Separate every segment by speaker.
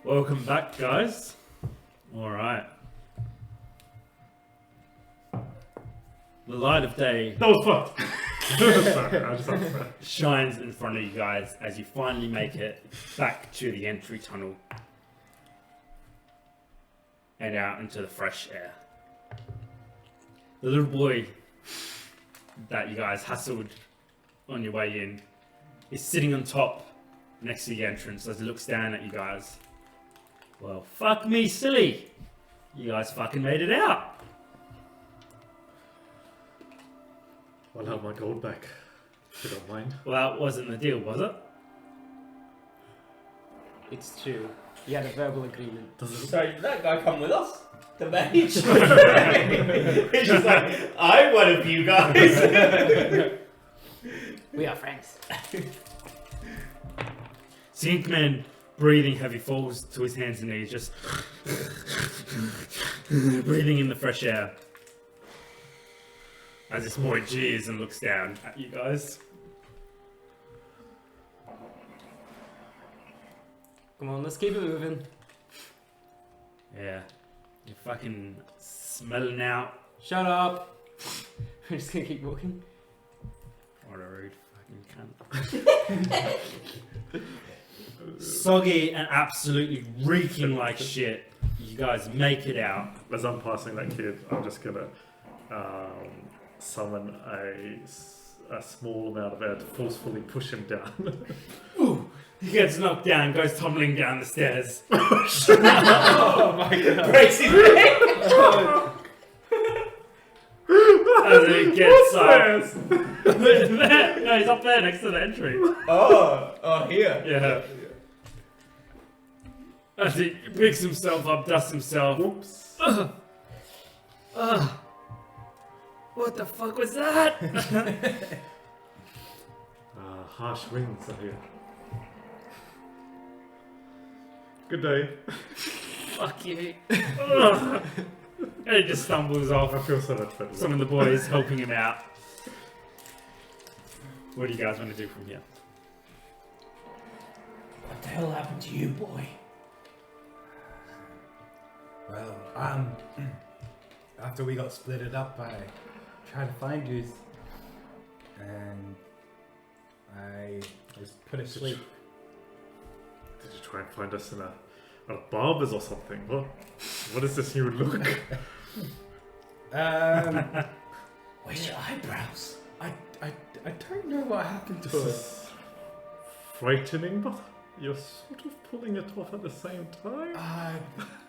Speaker 1: Welcome back, guys. Alright. The light of day
Speaker 2: That was fucked. Sorry, I just
Speaker 1: shines in front of you guys as you finally make it back to the entry tunnel and out into the fresh air. The little boy that you guys hustled on your way in is sitting on top next to the entrance as he looks down at you guys. Well, fuck me silly. You guys fucking made it out.
Speaker 2: I'll have my gold back, if you don't mind.
Speaker 1: Well, that wasn't the deal, was it?
Speaker 3: It's true. We had a verbal agreement.
Speaker 4: So did that guy come with us? The mage? He's just like, I'm one of you guys.
Speaker 3: We are friends.
Speaker 1: Sinkman, breathing heavy, falls to his hands and knees, just breathing in the fresh air. As this boy jeers and looks down at you guys.
Speaker 3: Come on, let's keep it moving.
Speaker 1: Yeah. You're fucking smelling out.
Speaker 3: Shut up. We're just gonna keep walking.
Speaker 1: What a rude fucking cunt. Soggy and absolutely reeking like shit. You guys make it out.
Speaker 2: As I'm passing that kid, I'm just gonna summon a small amount of air to forcefully push him down.
Speaker 1: Ooh, he gets knocked down, goes tumbling down the stairs.
Speaker 3: Oh my god.
Speaker 4: Breaks his neck.
Speaker 1: As he gets up. No, he's up there next to the entry.
Speaker 4: Oh, here.
Speaker 1: Yeah. As he picks himself up, dusts himself.
Speaker 2: Whoops.
Speaker 1: What the fuck was that?
Speaker 2: Harsh winds are here. Good day.
Speaker 1: Fuck you. And he just stumbles off.
Speaker 2: I feel so much better.
Speaker 1: Some of the boys helping him out. What do you guys want to do from here?
Speaker 4: What the hell happened to you, boy?
Speaker 5: Well, after we got splitted up, I tried to find you, and I was put asleep.
Speaker 2: Did you try and find us in a barber's or something? What is this new look?
Speaker 4: Where's your eyebrows?
Speaker 5: I don't know what happened to
Speaker 2: This
Speaker 5: us.
Speaker 2: is frightening, but you're sort of pulling it off at the same time.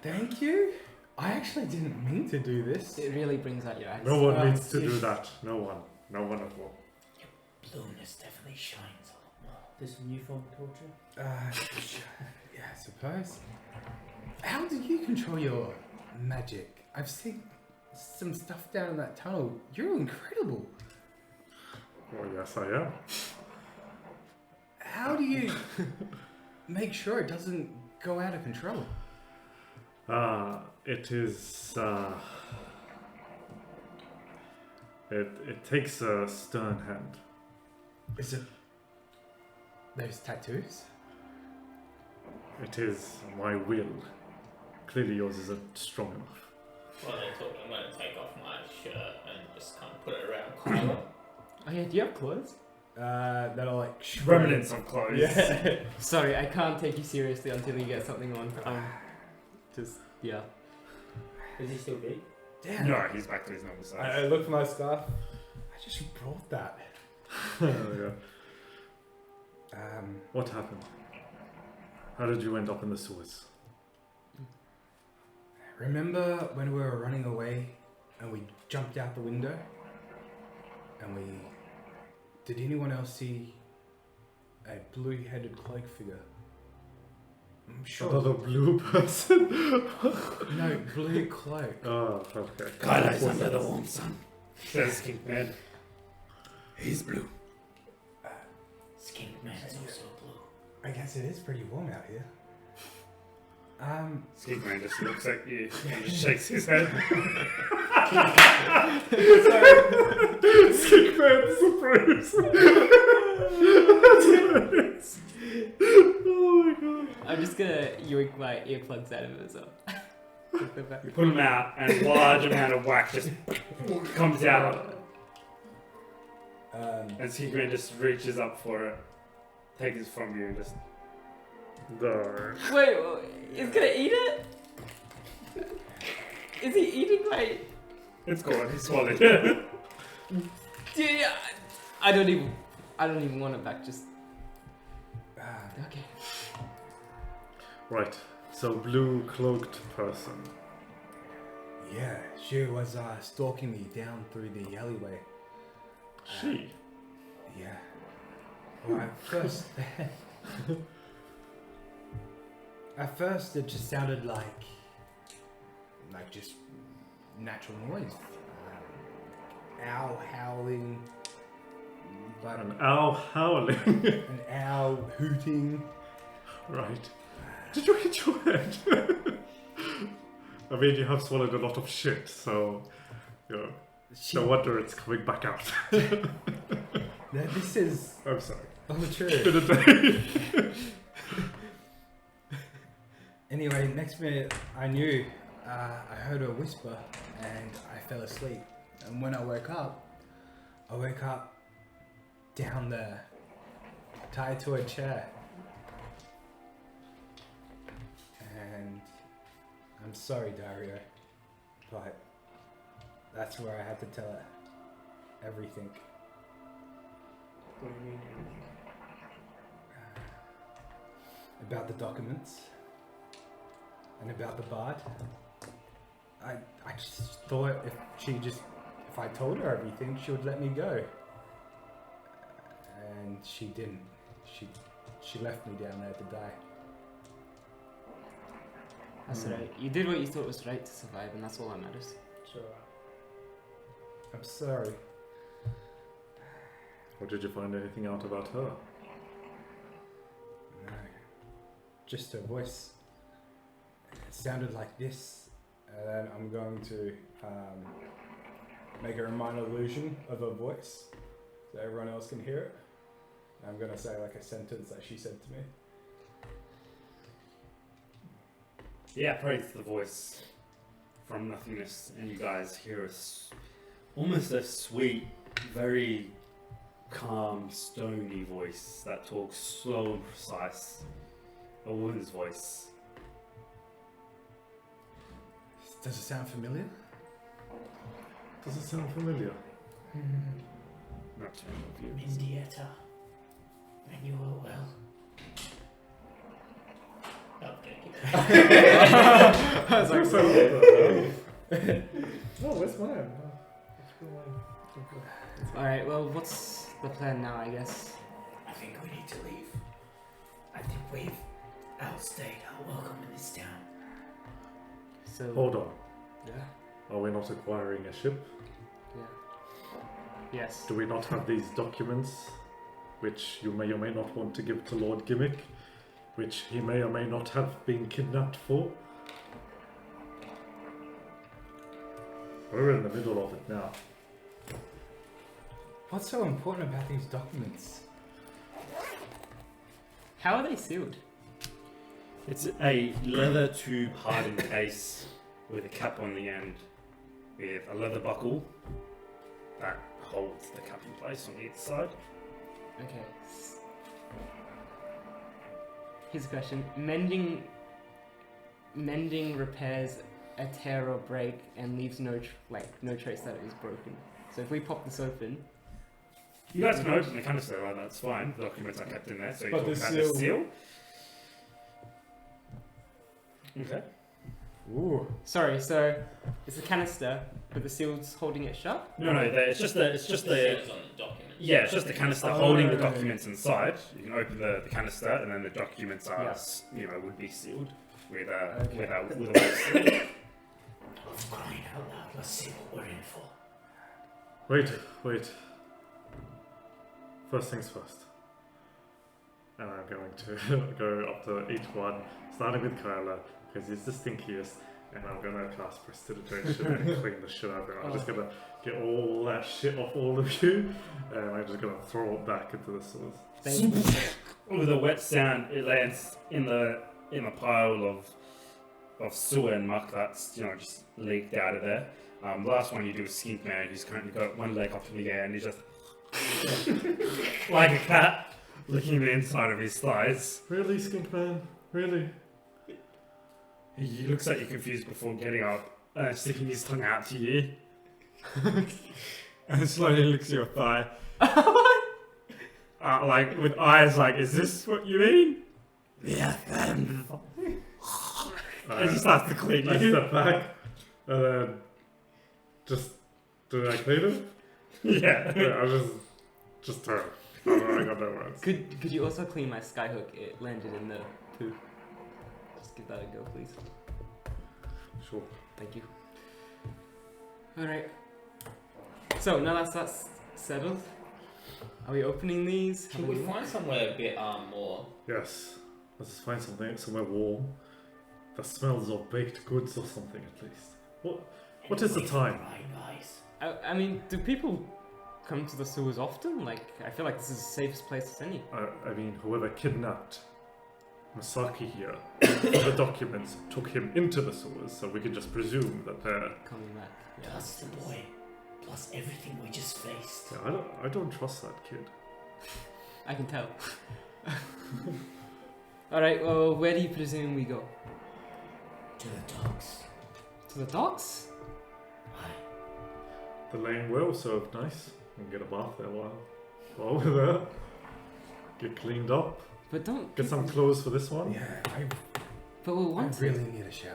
Speaker 5: Thank you. I actually didn't mean to do this.
Speaker 3: It really brings out your eyes.
Speaker 2: No one means to do that. No one at all.
Speaker 4: Blueness definitely shines a lot more. This new form of torture?
Speaker 5: Yeah, I suppose. How do you control your magic? I've seen some stuff down in that tunnel. You're incredible.
Speaker 2: Well, yes, I am.
Speaker 5: How do you make sure it doesn't go out of control?
Speaker 2: It is. It takes a stern hand.
Speaker 5: Is it those tattoos?
Speaker 2: It is my will. Clearly, yours isn't strong enough.
Speaker 4: Well, I thought I'm going to take off my shirt and just kind of put it around Kyla.
Speaker 3: Oh yeah, do you have clothes?
Speaker 5: That are like
Speaker 1: Remnants of clothes.
Speaker 5: Yeah.
Speaker 3: Sorry, I can't take you seriously until you get something on. Yeah.
Speaker 4: Is he still big?
Speaker 5: Damn.
Speaker 1: No, he's back to his normal size.
Speaker 5: I look for my stuff. I just brought that.
Speaker 2: Yeah. What happened? How did you end up in the sewers?
Speaker 5: Remember when we were running away and we jumped out the window? And did anyone else see a blue-headed cloak figure? I'm sure.
Speaker 2: Another blue person?
Speaker 5: No, blue cloak.
Speaker 2: Oh, okay.
Speaker 1: Kyla is under the warm sun, says Kinkman. He's blue.
Speaker 4: Skink Man is also blue.
Speaker 5: I guess it is pretty warm out here.
Speaker 1: Kinkman just looks at you and just shakes his head.
Speaker 2: Skigman disapproves. Oh my god.
Speaker 3: I'm just gonna yoink my earplugs out of it as well.
Speaker 1: You pull them out, and a large amount of wax just comes out. And Secret just reaches up for it, takes it from you, and just.
Speaker 2: No.
Speaker 3: Wait, he's gonna eat it? Is he eating my...
Speaker 1: It's gone. He swallowed it.
Speaker 3: Yeah, I don't even want it back, just... Okay.
Speaker 2: Right. So blue cloaked person.
Speaker 5: Yeah, she was stalking me down through the alleyway.
Speaker 2: She.
Speaker 5: Yeah. Well, at first it just sounded like just natural noise. Owl howling. But
Speaker 2: An owl howling.
Speaker 5: an owl hooting.
Speaker 2: Right. Did you hit your head? I mean, you have swallowed a lot of shit, so you know. No wonder it's coming back out.
Speaker 5: Now, this is
Speaker 2: I'm sorry.
Speaker 5: true.
Speaker 2: It's been a day.
Speaker 5: Anyway, next minute I knew, I heard a whisper and I fell asleep. And when I woke up down there, tied to a chair. And I'm sorry, Dario, but that's where I had to tell her everything.
Speaker 4: What do you mean?
Speaker 5: About the documents and about the bard. I just thought if I told her everything, she would let me go. And she didn't. She left me down there to die.
Speaker 3: That's right. You did what you thought was right to survive, and that's all that matters.
Speaker 4: Sure.
Speaker 5: I'm sorry.
Speaker 2: Or did you find anything out about her?
Speaker 5: No. Just her voice. It sounded like this. And then I'm going to make a minor illusion of her voice so everyone else can hear it. I'm going to say like a sentence that she said to me.
Speaker 1: Yeah, praise the voice from nothingness, and you guys hear almost a sweet, very calm, stony voice that talks slow and precise. A woman's voice.
Speaker 5: Does it sound familiar?
Speaker 2: Does it sound familiar?
Speaker 1: Not to any of you.
Speaker 4: Mindietta, when you were well. No,
Speaker 3: I was like,
Speaker 2: Oh, where's mine?
Speaker 3: alright, well, what's the plan now, I guess?
Speaker 4: I think we need to leave. I think we've outstayed our welcome in this town.
Speaker 3: So,
Speaker 2: Hold on.
Speaker 3: yeah,
Speaker 2: Are we not acquiring a ship?
Speaker 3: yes.
Speaker 2: Do we not have these documents, which you may or may not want to give to Lord Gamicks, which he may or may not have been kidnapped for? We're in the middle of it now.
Speaker 5: What's so important about these documents?
Speaker 3: How are they sealed?
Speaker 1: It's a leather tube hardened case with a cap on the end, with a leather buckle that holds the cap in place on each side.
Speaker 3: Okay. Here's a question. Mending repairs a tear or break and leaves no trace that it was broken. So if we pop this open,
Speaker 1: You guys can open the canister, right? That's fine. The documents are kept in there, so you
Speaker 5: But
Speaker 1: talk
Speaker 5: the
Speaker 1: about
Speaker 5: seal-
Speaker 1: the seal. Okay.
Speaker 5: Ooh.
Speaker 3: sorry. So it's a canister, but the seal's holding it shut.
Speaker 1: No, it's just the
Speaker 4: Seals on the document.
Speaker 1: yeah, it's just the canister
Speaker 5: Oh,
Speaker 1: holding the
Speaker 5: right.
Speaker 1: documents inside. You can open the canister, and then the documents are
Speaker 3: Yeah.
Speaker 1: would be sealed with
Speaker 5: Okay.
Speaker 1: with a wax seal.
Speaker 4: Oh, for crying out loud, let's see what we're in for.
Speaker 2: Wait. First things first. And I'm going to go up to each one, starting with Kyla, because he's the stinkiest, and I'm going to cast Prestidigitation and clean the shit out of him. I'm just going to get all that shit off all of you, and I'm just going to throw it back into the sewers.
Speaker 3: Thank you.
Speaker 1: with a wet sound, it lands in the pile of sewer and muck that's just leaked out of there. The last one you do is Skink Man, who's currently got one leg up in the air and he's just like a cat licking the inside of his thighs.
Speaker 2: Really, Skink Man? Really?
Speaker 1: He looks at you confused before getting up, sticking his tongue out to you, and slowly licks your thigh. Like with eyes like, is this what you mean? Yeah. And he starts to clean
Speaker 2: I
Speaker 1: you.
Speaker 2: step back and then do I clean him?
Speaker 1: Yeah.
Speaker 2: Yeah, I just turn. I got no words.
Speaker 3: Could you also clean my skyhook? It landed in the poo. Just give that a go, please.
Speaker 2: Sure.
Speaker 3: Thank you. Alright. So, now that's settled. Are we opening these?
Speaker 4: Should we find somewhere a bit more?
Speaker 2: Yes. Let's find somewhere warm that smells of baked goods or something at least. What is the time?
Speaker 3: I mean, do people come to the sewers often? Like, I feel like this is the safest place as any.
Speaker 2: I mean, whoever kidnapped Masaki here, the documents took him into the sewers, so we can just presume that they're...
Speaker 3: Coming back. Yeah.
Speaker 4: Plus the boy, plus everything we just faced.
Speaker 2: Yeah, I don't trust that kid.
Speaker 3: I can tell. Alright, well, where do you presume we go?
Speaker 4: To the docks.
Speaker 3: To the docks?
Speaker 2: The lane will serve nice. We can get a bath there while we're there. Get cleaned up.
Speaker 3: But don't...
Speaker 2: Get some clothes for this one.
Speaker 5: Yeah,
Speaker 3: But we'll
Speaker 5: I
Speaker 3: want to.
Speaker 5: really need a shower.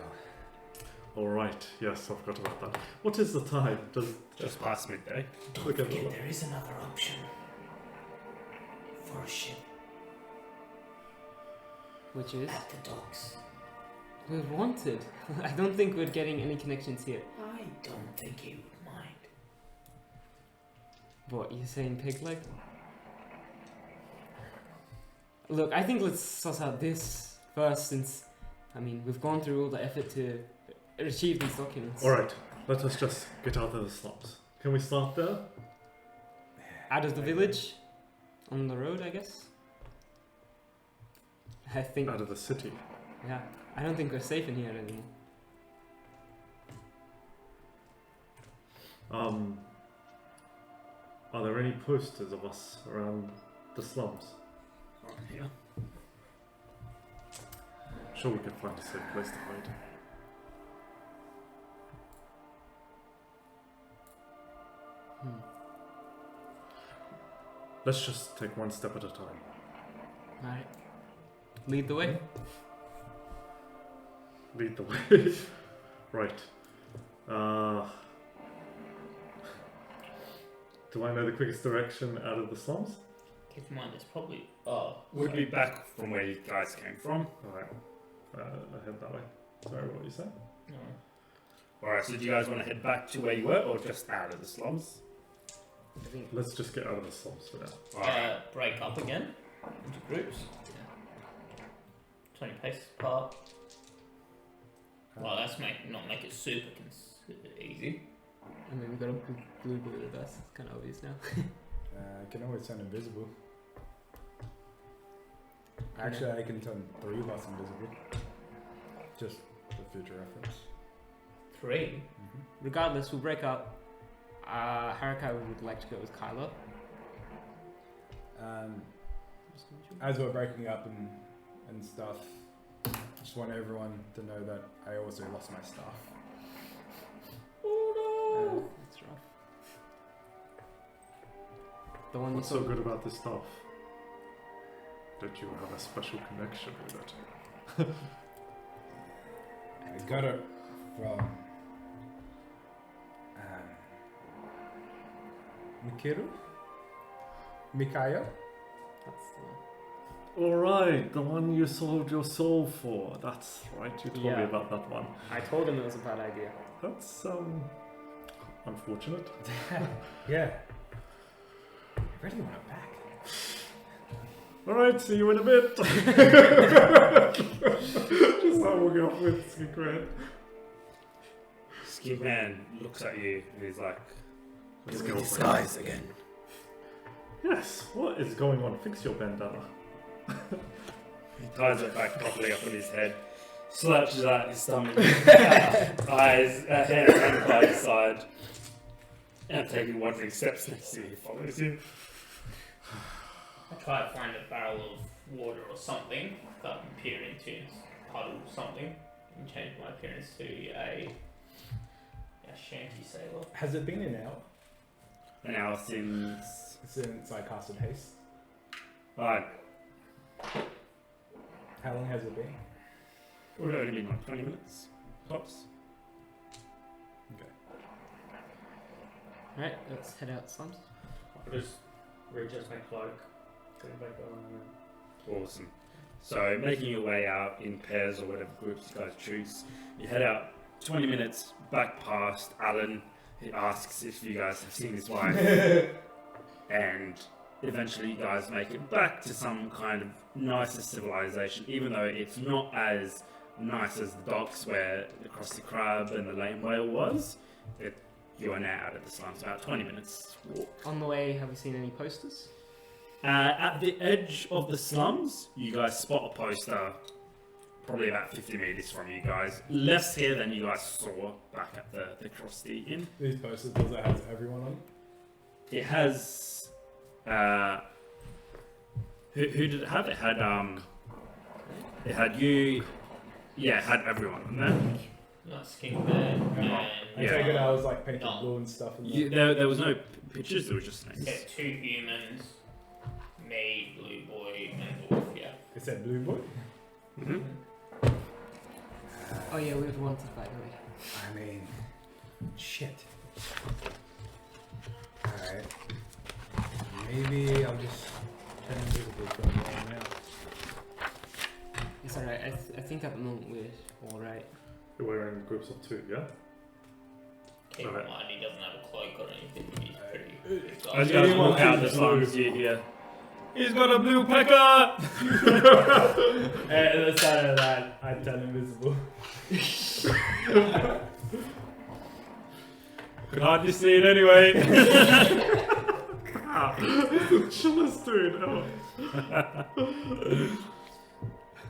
Speaker 2: Alright, yes, I forgot about that. What is the time?
Speaker 1: Just past midday.
Speaker 4: Don't
Speaker 2: Look at
Speaker 4: forget
Speaker 2: the-
Speaker 4: there is another option. For a ship
Speaker 3: Which is?
Speaker 4: at the docks.
Speaker 3: We're wanted. I don't think we're getting any connections here.
Speaker 4: I don't think he would mind.
Speaker 3: What, you're saying pig leg? Look, I think let's suss out this first since, I mean, we've gone through all the effort to achieve these documents.
Speaker 2: Alright, let us just get out of the slums. Can we start there?
Speaker 3: Out of the village? On the road, I guess? I think,
Speaker 2: Out of the city.
Speaker 3: yeah. I don't think we're safe in here anymore.
Speaker 2: Are there any posters of us around the slums?
Speaker 1: Yeah.
Speaker 2: Sure, we can find a safe place to hide. Let's just take one step at a time.
Speaker 3: Alright. Lead the way.
Speaker 2: Lead the way. Right. Do I know the quickest direction out of the slums?
Speaker 4: Keep in mind, it's probably.
Speaker 1: We'll be back from where you guys came from.
Speaker 2: Alright. I head that way. Sorry, what you say?
Speaker 4: No.
Speaker 1: Alright, so do you guys want to head back to where you were or just out of the slums?
Speaker 3: I think
Speaker 2: Let's just get out of the slums for now.
Speaker 1: Alright.
Speaker 4: Break up again into groups. 20 paces apart. Well, that's not make it super easy.
Speaker 3: I mean, we've got a blue boy with us. It's kind of obvious now.
Speaker 5: I can always turn invisible. Actually, I can turn 3 of us invisible. Just for future reference.
Speaker 4: 3.
Speaker 3: Regardless, we'll break up. Haraka would like to go with Kyla.
Speaker 5: As we're breaking up and stuff, just want everyone to know that I also lost my stuff.
Speaker 3: That's rough. The one you
Speaker 2: What's
Speaker 3: saw.
Speaker 2: so good about this stuff? That you have a special connection with it.
Speaker 5: I got it from Mikhail?
Speaker 3: That's the one.
Speaker 2: Alright, the one you sold your soul for. That's right, you told me
Speaker 3: Yeah.
Speaker 2: about that one.
Speaker 3: I told him it was a bad idea.
Speaker 2: That's, unfortunate.
Speaker 5: Yeah. I really want it back.
Speaker 2: Alright, see you in a bit. Just start walking off with Skink Man.
Speaker 1: Skink Man looks at you and he's like,
Speaker 2: Let's go.
Speaker 5: Disguise again.
Speaker 2: Yes, what is going on? Fix your bandana.
Speaker 1: He ties it back properly up on his head, slouches out his stomach, eyes, hands hanging by his side, and taking wandering steps next to you. He follows you.
Speaker 4: I try to find a barrel of water or something that I can peer into, puddle or something, and change my appearance to a shanty sailor.
Speaker 5: Has it been an hour
Speaker 1: An hour since.
Speaker 5: since I casted haste?
Speaker 1: Right.
Speaker 5: How long has it been?
Speaker 1: It would only been like 20 minutes, tops.
Speaker 3: Alright, let's head out, slums.
Speaker 4: I'll just readjust my cloak, put it back on, and
Speaker 1: Awesome. So, making your way out in pairs or whatever groups you guys choose, you head out 20 minutes back past Alan. He asks if you guys have seen his wife, and eventually you guys make it back to some kind of nicer civilization, even though it's not as nice as the docks where the Krusty Krab and the Lame Whale was. You are now out of the slums, about 20 minutes walk.
Speaker 3: On the way, have we seen any posters?
Speaker 1: At the edge of the slums, you guys spot a poster probably about 50 meters from you guys. Less here than you guys saw back at the Krusty Inn.
Speaker 5: These posters, does it have everyone on it?
Speaker 1: It has... who did it have? It had you... Yeah, it had everyone on there.
Speaker 4: not skin bed, and
Speaker 5: I take it I was like painted
Speaker 4: No.
Speaker 5: blue and stuff. And
Speaker 1: There was no pictures, there was just names.
Speaker 4: yeah, 2 humans, me, Blue Boy, and Dwarf, yeah.
Speaker 5: It said blue boy.
Speaker 1: Mm-hmm.
Speaker 3: Oh yeah, we have wanted, by the way.
Speaker 5: I mean, shit. Alright. Maybe I'll just turn invisible for a while now.
Speaker 3: It's alright, I think at the moment we're alright.
Speaker 2: We're in groups of 2, yeah?
Speaker 4: Keep in
Speaker 2: Alright.
Speaker 4: mind, he doesn't have a cloak or anything, he's pretty...
Speaker 1: As you guys walk out the slums, you hear, "He's got a blue pecker!"
Speaker 5: At the side of that, I turn invisible.
Speaker 1: Could hardly see it anyway.
Speaker 2: Chillest dude ever.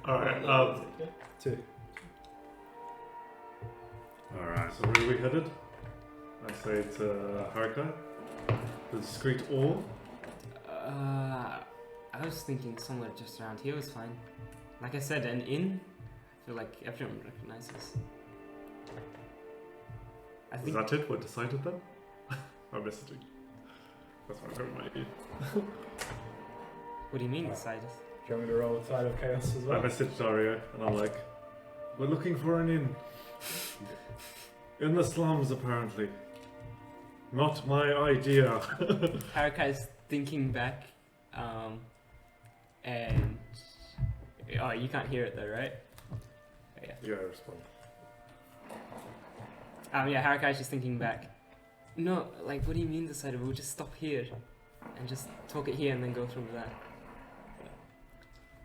Speaker 2: Alright,
Speaker 5: 2.
Speaker 1: Alright.
Speaker 2: so where are we headed? I say to Haruka, the discreet ore.
Speaker 3: I was thinking somewhere just around here was fine. Like I said, an inn, I feel like everyone recognizes. I
Speaker 2: Is
Speaker 3: think
Speaker 2: that it? We're decided then? I'm messaging. That's what I wrote in my ear.
Speaker 3: What do you mean decided?
Speaker 5: Do you want me to roll a side of chaos as
Speaker 2: I
Speaker 5: well?
Speaker 2: messaged Dario and I'm like, we're looking for an inn. In the slums, apparently. Not my idea.
Speaker 3: Haruka is thinking back, and oh, you can't hear it though, right? Oh, yeah.
Speaker 2: Yeah, I respond.
Speaker 3: Yeah, Haruka is just thinking back. No, like, what do you mean decided? We'll just stop here and just talk it here and then go from there.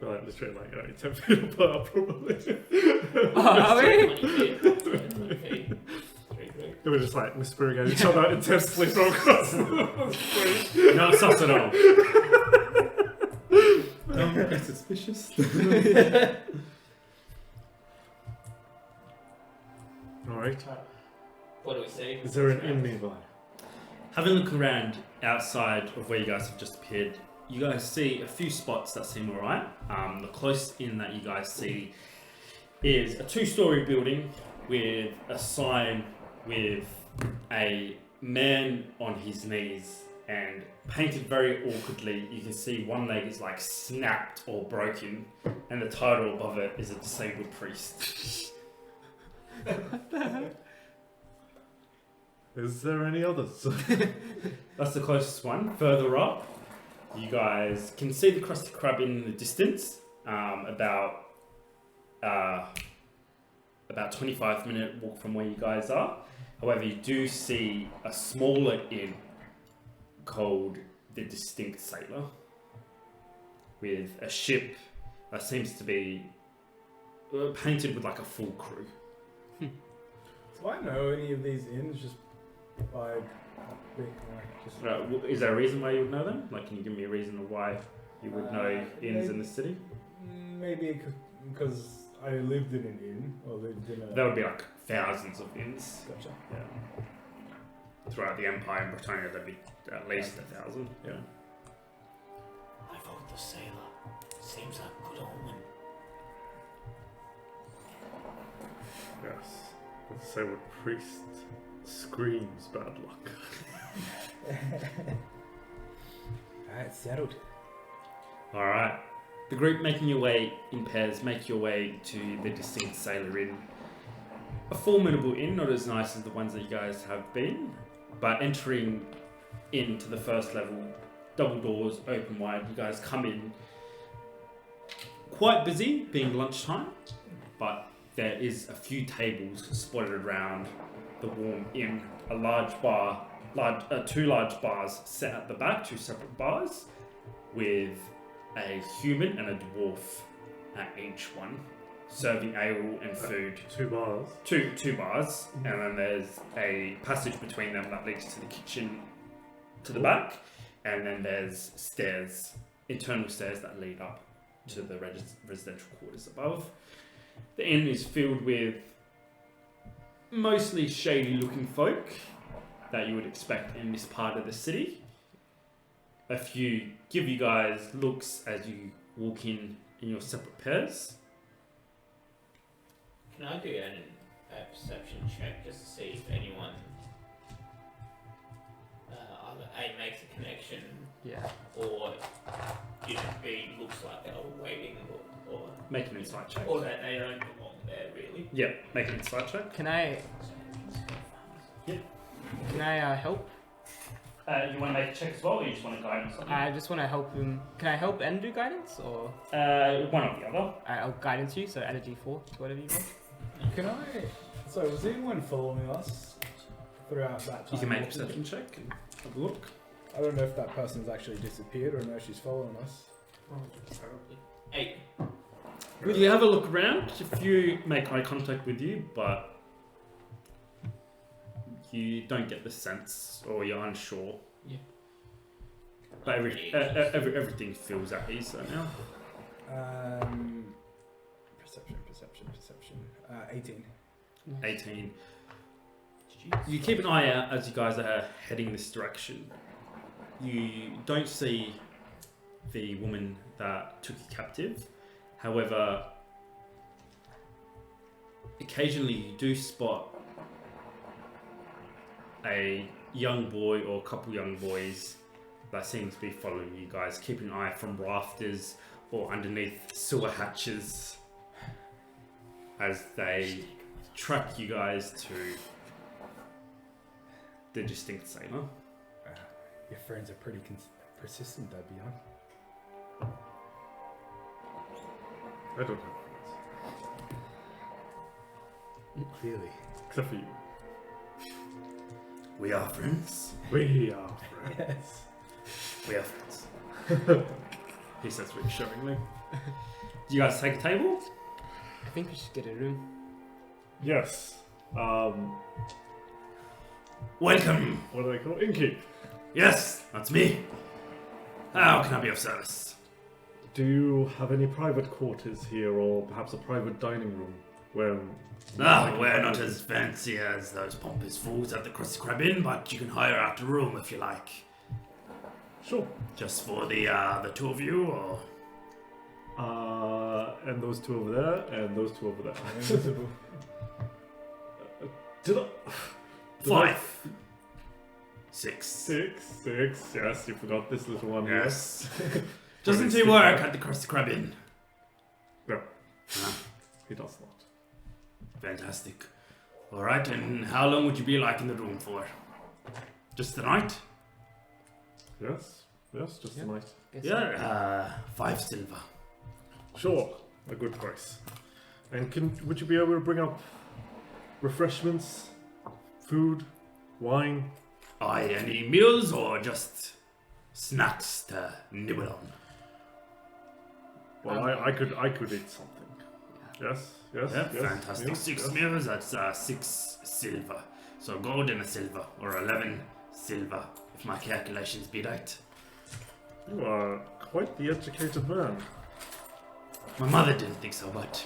Speaker 2: We're like literally like 10 feet apart, probably.
Speaker 3: Oh, are we?
Speaker 4: 20 feet. 20 feet.
Speaker 2: They were just like whispering at each other intensely from across the street.
Speaker 1: Not sus at all.
Speaker 5: Don't be suspicious.
Speaker 2: Alright.
Speaker 4: What do we see?
Speaker 2: Is there an inn nearby?
Speaker 1: Having a look around outside of where you guys have just appeared, you guys see a few spots that seem alright. The closest inn that you guys see is a 2-story building with a sign with a man on his knees, and painted very awkwardly, you can see one leg is like snapped or broken, and the title above it is a disabled priest.
Speaker 2: Is there any others?
Speaker 1: That's the closest one. Further up, you guys can see the Krusty Krab in the distance, about 25-minute walk from where you guys are. However, you do see a smaller inn called the Distinct Sailor, with a ship that seems to be painted with like a full crew.
Speaker 5: Do I know any of these inns just by being like just?
Speaker 1: Is there a reason why you would know them? Like, can you give me a reason of why you would know inns in the city?
Speaker 5: Maybe because I lived in an inn or lived in a.
Speaker 1: There would be like thousands of inns.
Speaker 5: Gotcha.
Speaker 1: Yeah. Throughout the Empire and Britannia, there'd be at least 1,000. Yeah.
Speaker 4: I vote the sailor. Seems like a good omen.
Speaker 2: Yes. The sailor priest screams bad luck.
Speaker 5: Alright, settled.
Speaker 1: All right. The group making your way in pairs make your way to the distinct Sailor Inn. A formidable inn, not as nice as the ones that you guys have been, but entering into the first level, double doors open wide. You guys come in quite busy, being lunchtime, but there is a few tables spotted around the warm inn. A large bar, two large bars set at the back, two separate bars, with a human and a dwarf at each one, serving ale and food.
Speaker 2: 2 bars.
Speaker 1: Two bars, and then there's a passage between them that leads to the kitchen to the back, and then there's stairs, internal stairs that lead up to the residential quarters above. The inn is filled with mostly shady looking folk that you would expect in this part of the city. A few give you guys looks as you walk in your separate pairs.
Speaker 4: Can I do a perception check just to see if anyone either A makes a connection
Speaker 3: Yeah.
Speaker 4: or B looks like they're waiting or
Speaker 1: Make an insight check.
Speaker 4: or that they don't belong there really?
Speaker 1: Yeah, make an insight check.
Speaker 3: Can I help?
Speaker 1: You want to make a check as well, or you just want to guide or something?
Speaker 3: I just want to help him. Can I help and do guidance, or
Speaker 1: One or the other.
Speaker 3: I'll guidance you? So add a D4 to whatever you want.
Speaker 5: Can I? So was anyone following us throughout that time?
Speaker 1: You can make a perception check and have a look.
Speaker 5: I don't know if that person's actually disappeared or no, she's following us.
Speaker 4: Probably. 8.
Speaker 1: You have a look around. A few make eye contact with you, but you don't get the sense, or you're unsure.
Speaker 4: Yeah.
Speaker 1: But everything feels at ease right now.
Speaker 5: Perception. 18.
Speaker 1: 18. You keep an eye out as you guys are heading this direction. You don't see the woman that took you captive. However, occasionally you do spot a young boy or a couple young boys that seem to be following you guys, keeping an eye from rafters or underneath sewer hatches as they track you guys to the distinct sailor.
Speaker 5: Your friends are pretty persistent, though, Beyond.
Speaker 2: I don't have friends.
Speaker 5: Clearly.
Speaker 2: Except for you.
Speaker 1: We are friends.
Speaker 2: We are friends.
Speaker 5: Yes.
Speaker 1: We are friends. He says reassuringly. Do you guys take a table?
Speaker 3: I think we should get a room.
Speaker 2: Yes.
Speaker 1: Welcome.
Speaker 2: What do they call it? Innkeep.
Speaker 1: Yes, that's me. How can I be of service?
Speaker 2: Do you have any private quarters here, or perhaps a private dining room where?
Speaker 1: We're not as fancy as those pompous fools at the Krusty Krab Inn, but you can hire out a room if you like.
Speaker 2: Sure.
Speaker 1: Just for the two of you, or?
Speaker 2: And those two over there, and those two over there.
Speaker 5: Invisible.
Speaker 2: Did I?
Speaker 1: 5. 6.
Speaker 2: 6. Yes, you forgot this little one.
Speaker 1: Yes. Doesn't he work at the Krusty Krab Inn?
Speaker 2: No.
Speaker 1: Ah,
Speaker 2: He does not.
Speaker 1: fantastic. Alright, and how long would you be like in the room for? Just the night?
Speaker 2: Yes, just
Speaker 3: Yeah.
Speaker 2: tonight.
Speaker 3: Guess
Speaker 1: Yeah, 5 silver.
Speaker 2: Sure, a good price. And would you be able to bring up refreshments, food, wine?
Speaker 1: Aye, any meals or just snacks to nibble on?
Speaker 2: Well, I could eat something. Yes.
Speaker 1: Yeah,
Speaker 2: yes,
Speaker 1: fantastic.
Speaker 2: yes,
Speaker 1: 6
Speaker 2: yes.
Speaker 1: meals, that's 6 silver. So gold and a silver, or 11 silver, if my calculations be right.
Speaker 2: You are quite the educated man.
Speaker 1: My mother didn't think so, but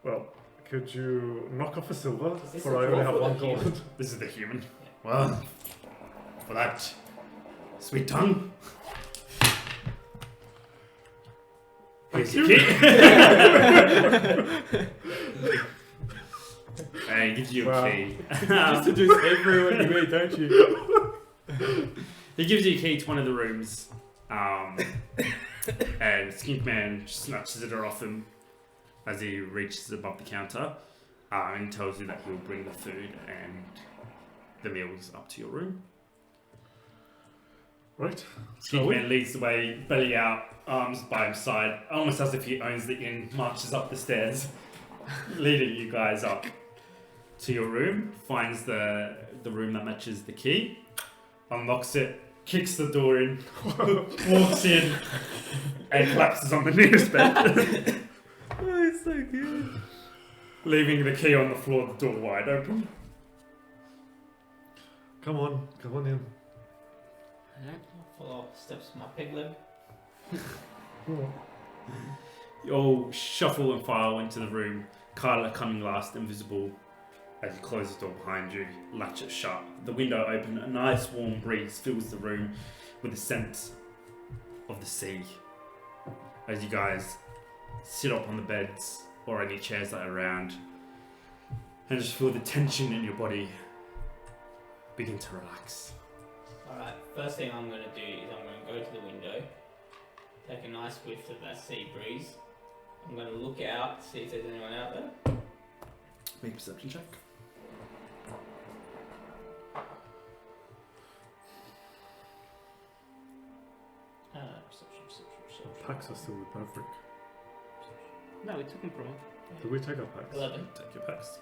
Speaker 2: Well, could you knock off a silver?
Speaker 4: Is this
Speaker 2: For
Speaker 4: a
Speaker 2: I only
Speaker 4: dwarf
Speaker 2: have
Speaker 4: or
Speaker 2: one
Speaker 4: the human?
Speaker 2: gold.
Speaker 1: this is the human. Well, for that sweet tongue. Here's your key. And he gives you
Speaker 2: Wow.
Speaker 1: a key.
Speaker 5: Just to do everyone you meet, don't you?
Speaker 1: He gives you a key to one of the rooms, and Skink Man snatches it off him as he reaches above the counter, and tells you that he'll bring the food and the meals up to your room.
Speaker 2: Right.
Speaker 1: Skink Man leads the way, belly out, arms by his side, almost as if he owns the inn, marches up the stairs, leading you guys up to your room, finds the room that matches the key, unlocks it, kicks the door in, walks in, and collapses on the nearest bed.
Speaker 5: Oh, it's so good.
Speaker 1: Leaving the key on the floor, the door wide open.
Speaker 2: Come on in.
Speaker 3: Alright.
Speaker 4: Follow up the steps of my pig leg.
Speaker 1: You all shuffle and file into the room, Carla coming last, invisible. As you close the door behind you, latch it shut. The window open, a nice warm breeze fills the room with the scent of the sea. As you guys sit up on the beds or any chairs that are around, and just feel the tension in your body begin to relax.
Speaker 4: Alright, first thing I'm going to do is I'm going to go to the window, take a nice whiff of that sea breeze. I'm going to look out, see if there's anyone out there.
Speaker 1: Make a perception check.
Speaker 4: Perception.
Speaker 2: Packs are still with Maverick.
Speaker 3: No, we took him from him.
Speaker 2: Did we take our packs?
Speaker 4: 11.
Speaker 1: Take your packs.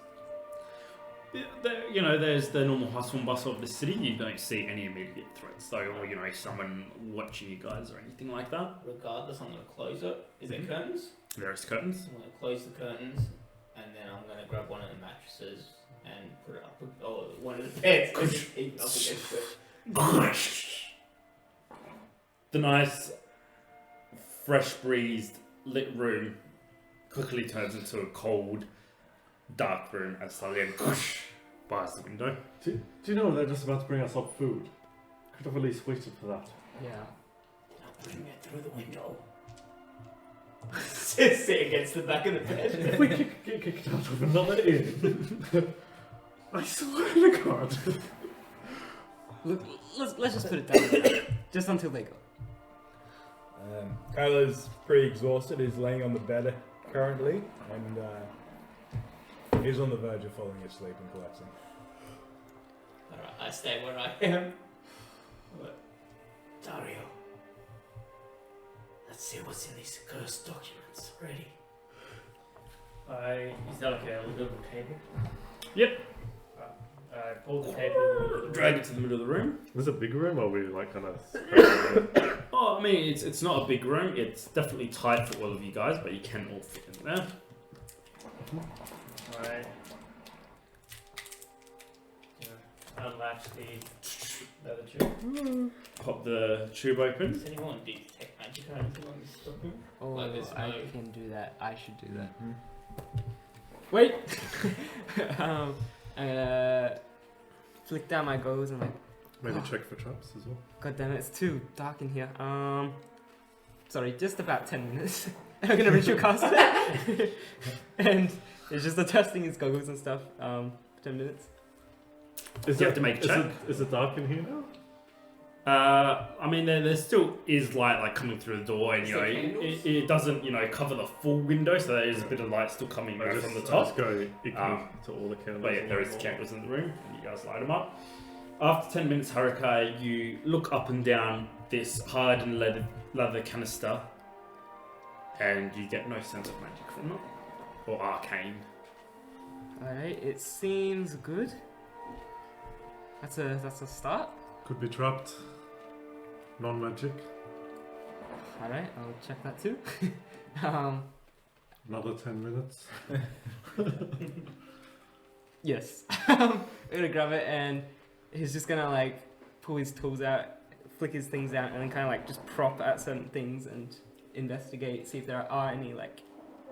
Speaker 1: You know, there's the normal hustle and bustle of the city. You don't see any immediate threats, though, or, you know, someone watching you guys or anything like that.
Speaker 4: Regardless, I'm going to close it. Is there curtains?
Speaker 1: There's curtains.
Speaker 4: I'm going to close the curtains, and then I'm going to grab one of the mattresses and put it up, one of the beds, and just keep it up against it.
Speaker 1: The nice, fresh breezed, lit room quickly turns into a cold, dark room as Salian bars the window.
Speaker 2: Do you know they're just about to bring us up food? Could have at least waited for that.
Speaker 3: Yeah.
Speaker 4: Now bring it through the window. Sit against the back of the bed.
Speaker 2: If we get kicked out of another inn, I swear to God.
Speaker 3: Look, let's just put it down. Just until they go.
Speaker 5: Kyla's pretty exhausted. He's laying on the bed currently, and he's on the verge of falling asleep and collapsing.
Speaker 4: Alright, I stay where I am. But, Dario, let's see what's in these cursed documents. Ready?
Speaker 6: Is that like a little table?
Speaker 1: Yep.
Speaker 6: I pulled the table.
Speaker 1: Drag it to the middle of the room.
Speaker 2: Is it a big room or are we like kind of...
Speaker 1: Oh, I mean, it's not a big room. It's definitely tight for all of you guys, but you can all fit in there.
Speaker 6: Alright. Unlatch the other tube.
Speaker 1: Pop the tube open.
Speaker 4: Does anyone detect magic or anything on this document?
Speaker 3: Oh,
Speaker 4: Like there's
Speaker 3: I
Speaker 4: no-
Speaker 3: can do that. I should do that.
Speaker 5: Mm-hmm.
Speaker 3: Wait! Flick down my goals and like,
Speaker 2: Maybe check for traps as well.
Speaker 3: god damn it, it's too dark in here. Sorry, just about 10 minutes. I'm gonna ritual cast it. And it's just adjusting his goggles and stuff. 10 minutes.
Speaker 1: You have to make a check.
Speaker 2: Is it dark in here now?
Speaker 1: I mean, there still is light like coming through the door, and you know, it doesn't, you know, cover the full window, so there is a bit of light still coming from the
Speaker 2: I
Speaker 1: top.
Speaker 2: just go equal to all the candles.
Speaker 1: But yeah, there is candles in the room, and you guys light them up. After 10 minutes, Haruka, you look up and down this hardened leather canister, and you get no sense of magic from it, or arcane.
Speaker 3: Alright, it seems good. That's a start.
Speaker 2: Could be trapped. Non-magic.
Speaker 3: Alright, I'll check that too.
Speaker 2: Another 10 minutes.
Speaker 3: Yes. I'm gonna grab it and he's just gonna like pull his tools out, flickers things out and then kind of like just prop at certain things and investigate, see if there are any like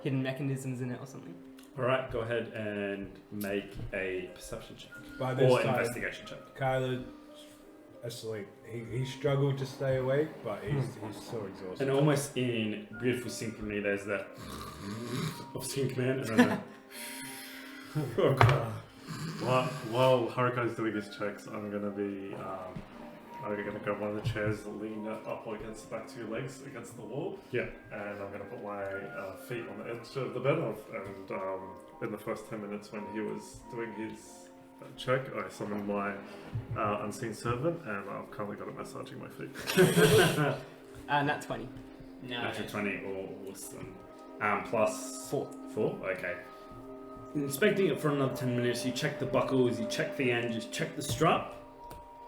Speaker 3: hidden mechanisms in it or something.
Speaker 1: Alright, go ahead and make a perception check.
Speaker 5: By this
Speaker 1: Or
Speaker 5: time,
Speaker 1: investigation check.
Speaker 5: Kyler's asleep. He struggled to stay awake, but he's so exhausted.
Speaker 1: And almost in beautiful synchrony, there's the of Skin Command and then the
Speaker 2: While Haruka's doing his checks, I'm gonna grab one of the chairs, lean up against the back 2 legs against the wall.
Speaker 1: Yeah.
Speaker 2: And I'm gonna put my feet on the edge of the bed. And in the first 10 minutes when he was doing his check, I summoned my unseen servant, and I've currently got it massaging my feet.
Speaker 3: Nat 20.
Speaker 4: No.
Speaker 1: natural 20, awesome. Plus
Speaker 3: 4.
Speaker 1: 4, okay. Inspecting it for another 10 minutes, you check the buckles, you check the end, you check the strap,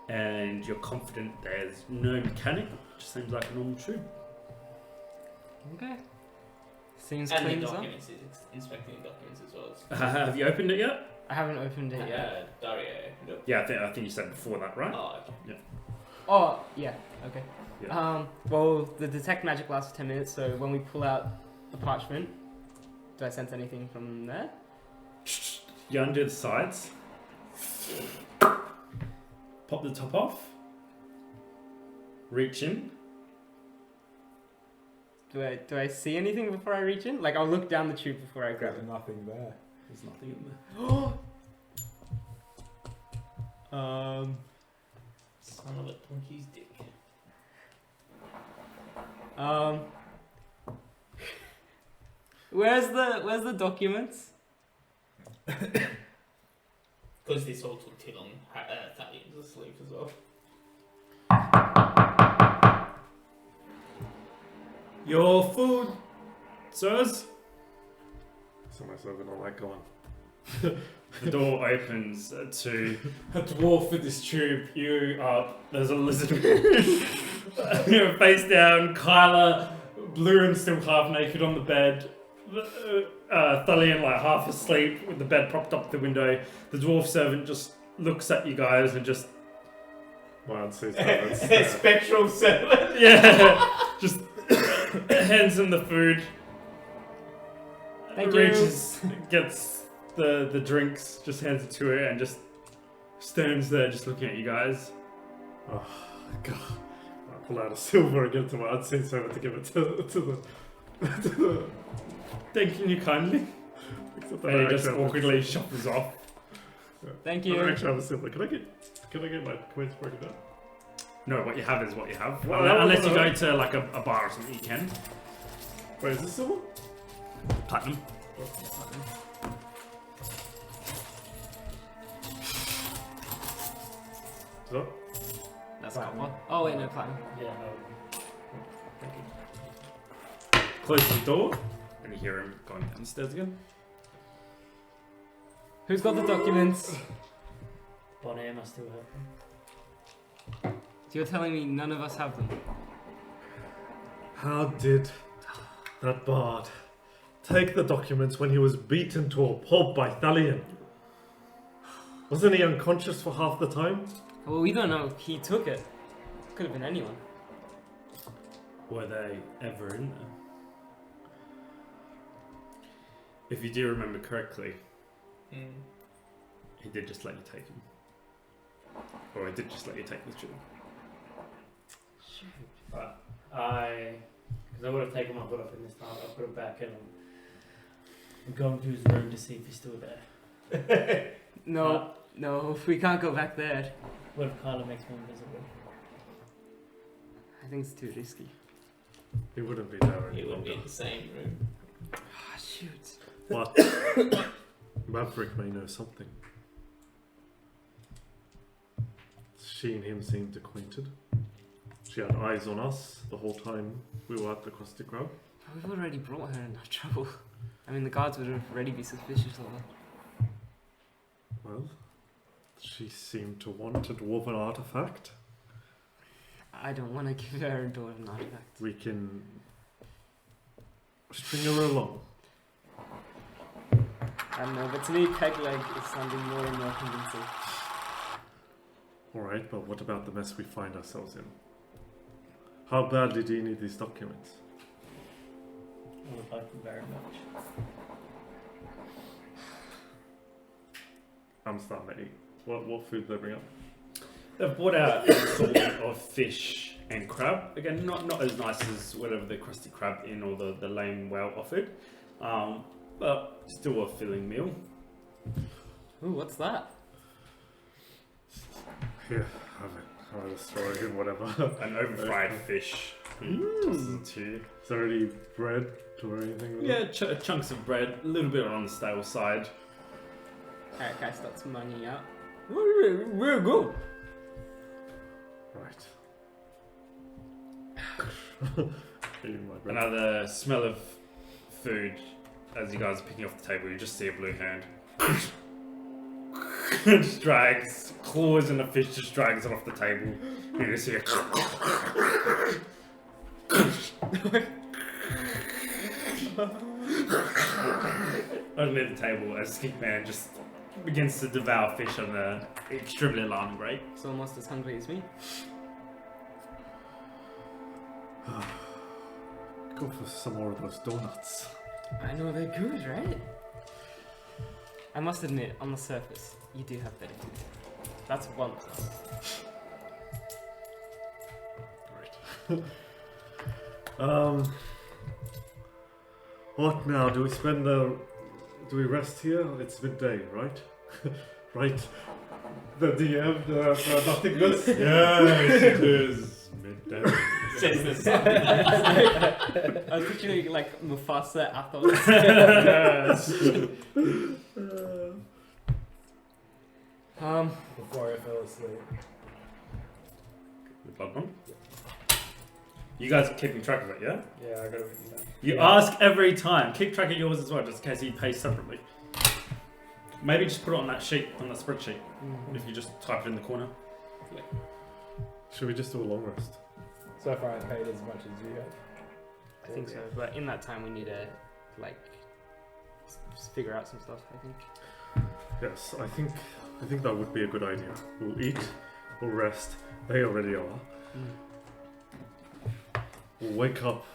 Speaker 1: and you're confident there's no mechanic. It just seems like a normal tube.
Speaker 3: Okay. Seems
Speaker 4: And
Speaker 3: clean
Speaker 4: the
Speaker 3: as well.
Speaker 4: documents, is inspecting the documents as well.
Speaker 1: Have you opened it yet?
Speaker 3: I haven't opened it yet.
Speaker 4: Yeah, Dario opened up.
Speaker 1: Yeah, I think you said before that, right?
Speaker 4: Oh, okay.
Speaker 3: Oh, yeah. Okay.
Speaker 1: Yeah.
Speaker 3: Well, the detect magic lasts for 10 minutes, so when we pull out the parchment, do I sense anything from there?
Speaker 1: You undo the sides, pop the top off, reach in.
Speaker 3: Do I see anything before I reach in? Like, I'll look down the tube before I grab
Speaker 5: There's
Speaker 3: it.
Speaker 5: nothing there.
Speaker 1: There's nothing in there.
Speaker 4: Son of a donkey's dick.
Speaker 3: Where's the documents?
Speaker 4: Because this all took too long. Thalian's asleep as well.
Speaker 1: Your food, sirs.
Speaker 2: So my servant on that going.
Speaker 1: The door opens to a dwarf with this tube. There's a lizard. You're face down. Kyla, blue and still half naked on the bed. Thalian like half asleep with the bed propped up the window. The dwarf servant just looks at you guys and just
Speaker 2: My unseen servant.
Speaker 4: Spectral servant.
Speaker 1: just hands him the food.
Speaker 3: Thank you.
Speaker 1: Reaches, gets the drinks, just hands it to her, and just stands there, just looking at you guys.
Speaker 2: Oh god! I pull out a silver again to my unseen servant to give it to the.
Speaker 1: Thanking you kindly.
Speaker 2: Except that
Speaker 1: And
Speaker 2: I
Speaker 1: he just
Speaker 2: actually have a-
Speaker 1: awkwardly shuffles off.
Speaker 3: Thank
Speaker 2: I
Speaker 3: you.
Speaker 2: don't actually have a silver. Can I get my coins broken down?
Speaker 1: No, what you have is what you have.
Speaker 2: Well,
Speaker 1: Unless you
Speaker 2: no.
Speaker 1: go to like a bar or something, you can.
Speaker 2: Wait, is this silver?
Speaker 1: Platinum.
Speaker 2: So,
Speaker 3: That's copper. Oh wait, no platinum.
Speaker 6: Yeah, no.
Speaker 1: Close the door, and you hear him going down the stairs again.
Speaker 3: Who's got the documents?
Speaker 6: Bonnie must still have them.
Speaker 3: So you're telling me none of us have them?
Speaker 2: how did that bard take the documents when he was beaten to a pulp by Thalian? Wasn't he unconscious for half the time?
Speaker 3: Well, we don't know. He took it. Could have been anyone.
Speaker 1: Were they ever in there? If you do remember correctly, he did just let you take him. Or he did just let you take the tube.
Speaker 6: But because I would have taken my hood up in this time, I put it back and I'm going to his room to see if he's still there.
Speaker 3: No, no, we can't go back there.
Speaker 6: What if Kyla makes me invisible?
Speaker 3: I think it's too risky.
Speaker 2: He wouldn't be there any
Speaker 4: It would be in
Speaker 2: longer.
Speaker 4: the same room.
Speaker 3: Ah, shoot.
Speaker 2: But Maverick may know something. She and him seemed acquainted. She had eyes on us the whole time we were at the Caustic Grove.
Speaker 3: We've already brought her into trouble. I mean, the guards would already be suspicious of her.
Speaker 2: Well, she seemed to want a dwarven artifact.
Speaker 3: I don't want to give her a dwarven artifact.
Speaker 2: We can string her along.
Speaker 3: I don't know, but to me, peg leg is sounding more and more convincing.
Speaker 2: Alright, but what about the mess we find ourselves in? How badly do you need these documents?
Speaker 6: I would like them very much.
Speaker 2: I'm starting to eat. What food do they bring up?
Speaker 1: They've brought out a sort of fish and crab. Again, not as nice as whatever the crusty crab inn or the lame whale offered, but still a filling meal.
Speaker 3: Ooh, what's that?
Speaker 2: Here, have it. I'll just throw it in whatever.
Speaker 1: An over-fried fish. Tosses it to you.
Speaker 2: Is there any bread or anything? With
Speaker 1: Yeah,
Speaker 2: it?
Speaker 1: chunks of bread, a little bit on the stale side.
Speaker 3: Alright, guy starts money out. We're good.
Speaker 2: Right. Eating my bread.
Speaker 1: Another smell of food as you guys are picking off the table. You just see a blue hand. Just drags, claws in the fish, just drags it off the table. And you see a underneath the table as Skink Man just begins to devour fish on an extremely alarming rate.
Speaker 3: It's almost as hungry as me.
Speaker 2: Go for some more of those donuts.
Speaker 3: I know they're good, right? I must admit, on the surface, you do have better teeth. That's one plus.
Speaker 2: Right. What now? Do we rest here? It's midday, right? Right. The DM, nothingness?
Speaker 1: Yes, it is midday.
Speaker 3: I was picturing like Mufasa Athos.
Speaker 5: Before I fell asleep.
Speaker 1: The blood one? You guys are keeping track of it, yeah?
Speaker 5: Yeah, I got it written down.
Speaker 1: You ask every time. Keep track of yours as well, just in case he pays separately. Maybe just put it on that sheet, on that spreadsheet. If you just type it in the corner.
Speaker 2: Should we just do a long rest?
Speaker 5: So far, I paid as much as you have.
Speaker 3: I think so, but in that time we need to like figure out some stuff. I think.
Speaker 2: Yes, I think that would be a good idea. We'll eat, we'll rest. They already are. We'll wake up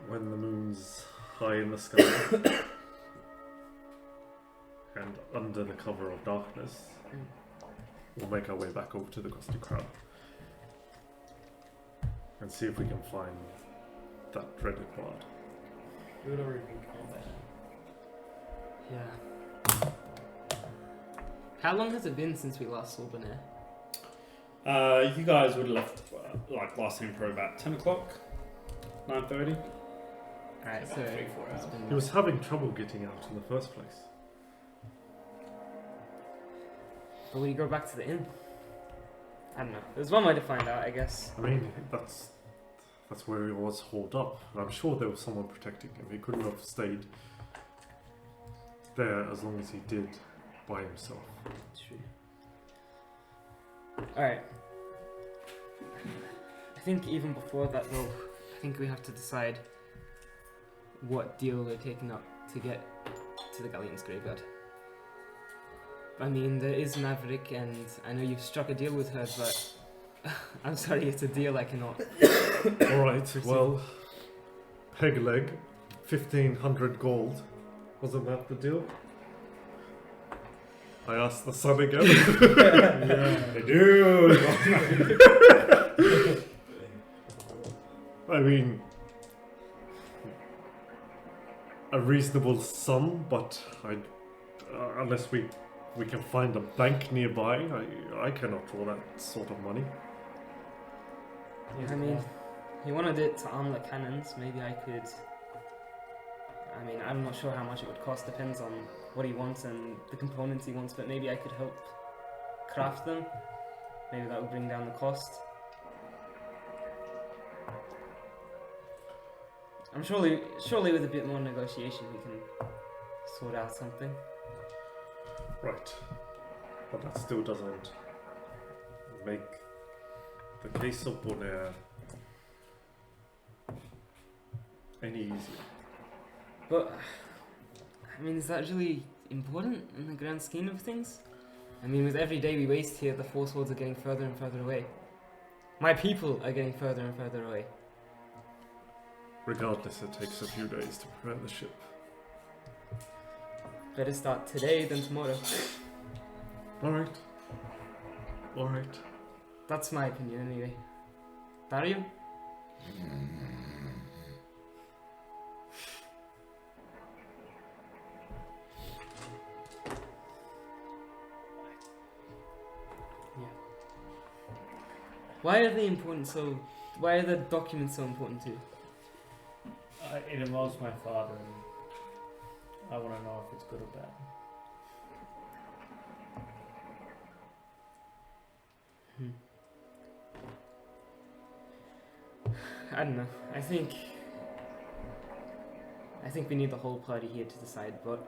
Speaker 2: when the moon's high in the sky and under the cover of darkness. We'll make our way back over to the Crusty Crab and see if we can find that dreaded bard.
Speaker 6: You would already been called that.
Speaker 3: Yeah. How long has it been since we last saw Bonaire?
Speaker 1: You guys would have left like last time for about 10 o'clock, 9:30.
Speaker 3: Alright, so
Speaker 4: 3-4
Speaker 3: it's
Speaker 4: hours.
Speaker 3: been-
Speaker 2: He was having trouble getting out in the first place.
Speaker 3: But will you go back to the inn? I don't know. There's one way to find out, I guess.
Speaker 2: I mean, that's where he was holed up. And I'm sure there was someone protecting him. He couldn't have stayed there as long as he did by himself.
Speaker 3: True. Alright. I think even before that though, I think we have to decide what deal we're taking up to get to the Galleon's graveyard. I mean, there is Maverick, and I know you've struck a deal with her, but I'm sorry, it's a deal I cannot.
Speaker 2: Alright, well, peg leg, 1500 gold. Wasn't that the deal? I asked the son again.
Speaker 1: They do!
Speaker 2: I mean, a reasonable sum, but unless we can find a bank nearby, I cannot draw that sort of money.
Speaker 3: I mean, he wanted it to arm the cannons. Maybe I could. I mean, I'm not sure how much it would cost. Depends on what he wants and the components he wants. But maybe I could help craft them. Maybe that would bring down the cost. I'm surely with a bit more negotiation we can sort out something.
Speaker 2: Right. But that still doesn't make the case of Bonaire any easier.
Speaker 3: But, I mean, is that really important in the grand scheme of things? I mean, with every day we waste here, the Four Swords are getting further and further away. My people are getting further and further away.
Speaker 2: Regardless, it takes a few days to prepare the ship.
Speaker 3: Better start today than tomorrow.
Speaker 2: Alright. Alright.
Speaker 3: That's my opinion anyway. Dario? Why are they important so... Why are the documents so important too?
Speaker 6: It involves my father, and I want to know if it's good or bad.
Speaker 3: I don't know. I think we need the whole party here to decide, but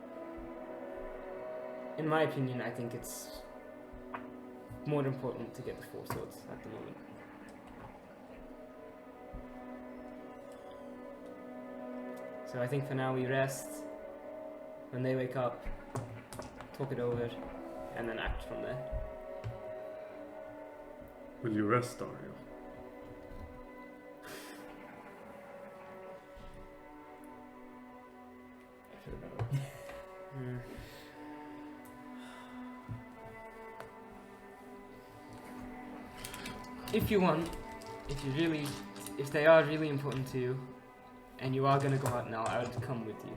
Speaker 3: in my opinion, I think it's more important to get the 4 swords at the moment. So I think for now we rest. When they wake up, talk it over, and then act from there.
Speaker 2: Will you rest, Dario?
Speaker 6: I don't know.
Speaker 3: If you want, if they are really important to you, and you are gonna go out now, I would come with you.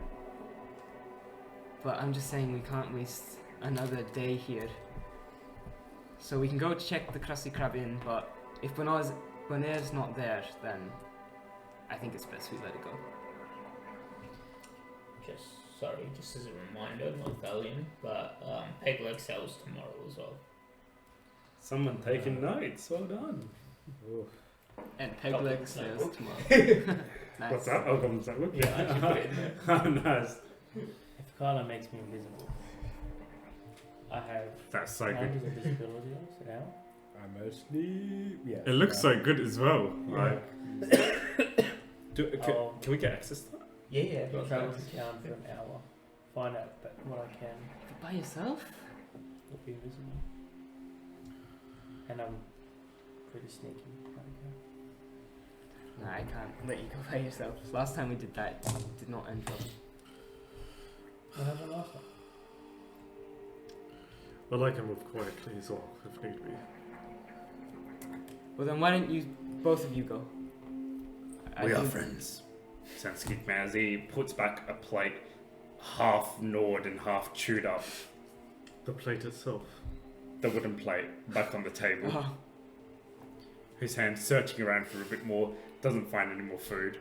Speaker 3: But I'm just saying we can't waste another day here. So we can go check the Krusty Krab Inn, but if Bonair's not there, then I think it's best we let it go.
Speaker 4: Just as a reminder, not Valiant, but Peg Leg sells tomorrow as well.
Speaker 1: Someone taking notes. Well done.
Speaker 3: And Peg Leg says tomorrow. Nice.
Speaker 1: What's that? Oh, come on, look.
Speaker 4: Yeah, I should put it in there.
Speaker 1: Oh, nice.
Speaker 6: If Carla makes me invisible, I have
Speaker 1: That's so
Speaker 6: kind
Speaker 1: good.
Speaker 6: of invisibility now.
Speaker 5: I mostly... Yeah.
Speaker 2: It looks so good as well. Like,
Speaker 1: Can we get access to that?
Speaker 6: Yeah. Travel to town for an hour. Find out what I can.
Speaker 3: By yourself?
Speaker 6: Look invisible. And I'm pretty sneaky.
Speaker 3: No, I can't let you go by yourself. Last time we did that, it did not end well.
Speaker 6: What happened last time?
Speaker 2: well, I can move quietly as well if need be.
Speaker 3: Well then why don't you, both of you go?
Speaker 1: We are friends. Sounds good, man. As he puts back a plate, half gnawed and half chewed up.
Speaker 2: The plate itself.
Speaker 1: The wooden plate back on the table.
Speaker 3: Oh,
Speaker 1: His hand searching around for a bit more, doesn't find any more food,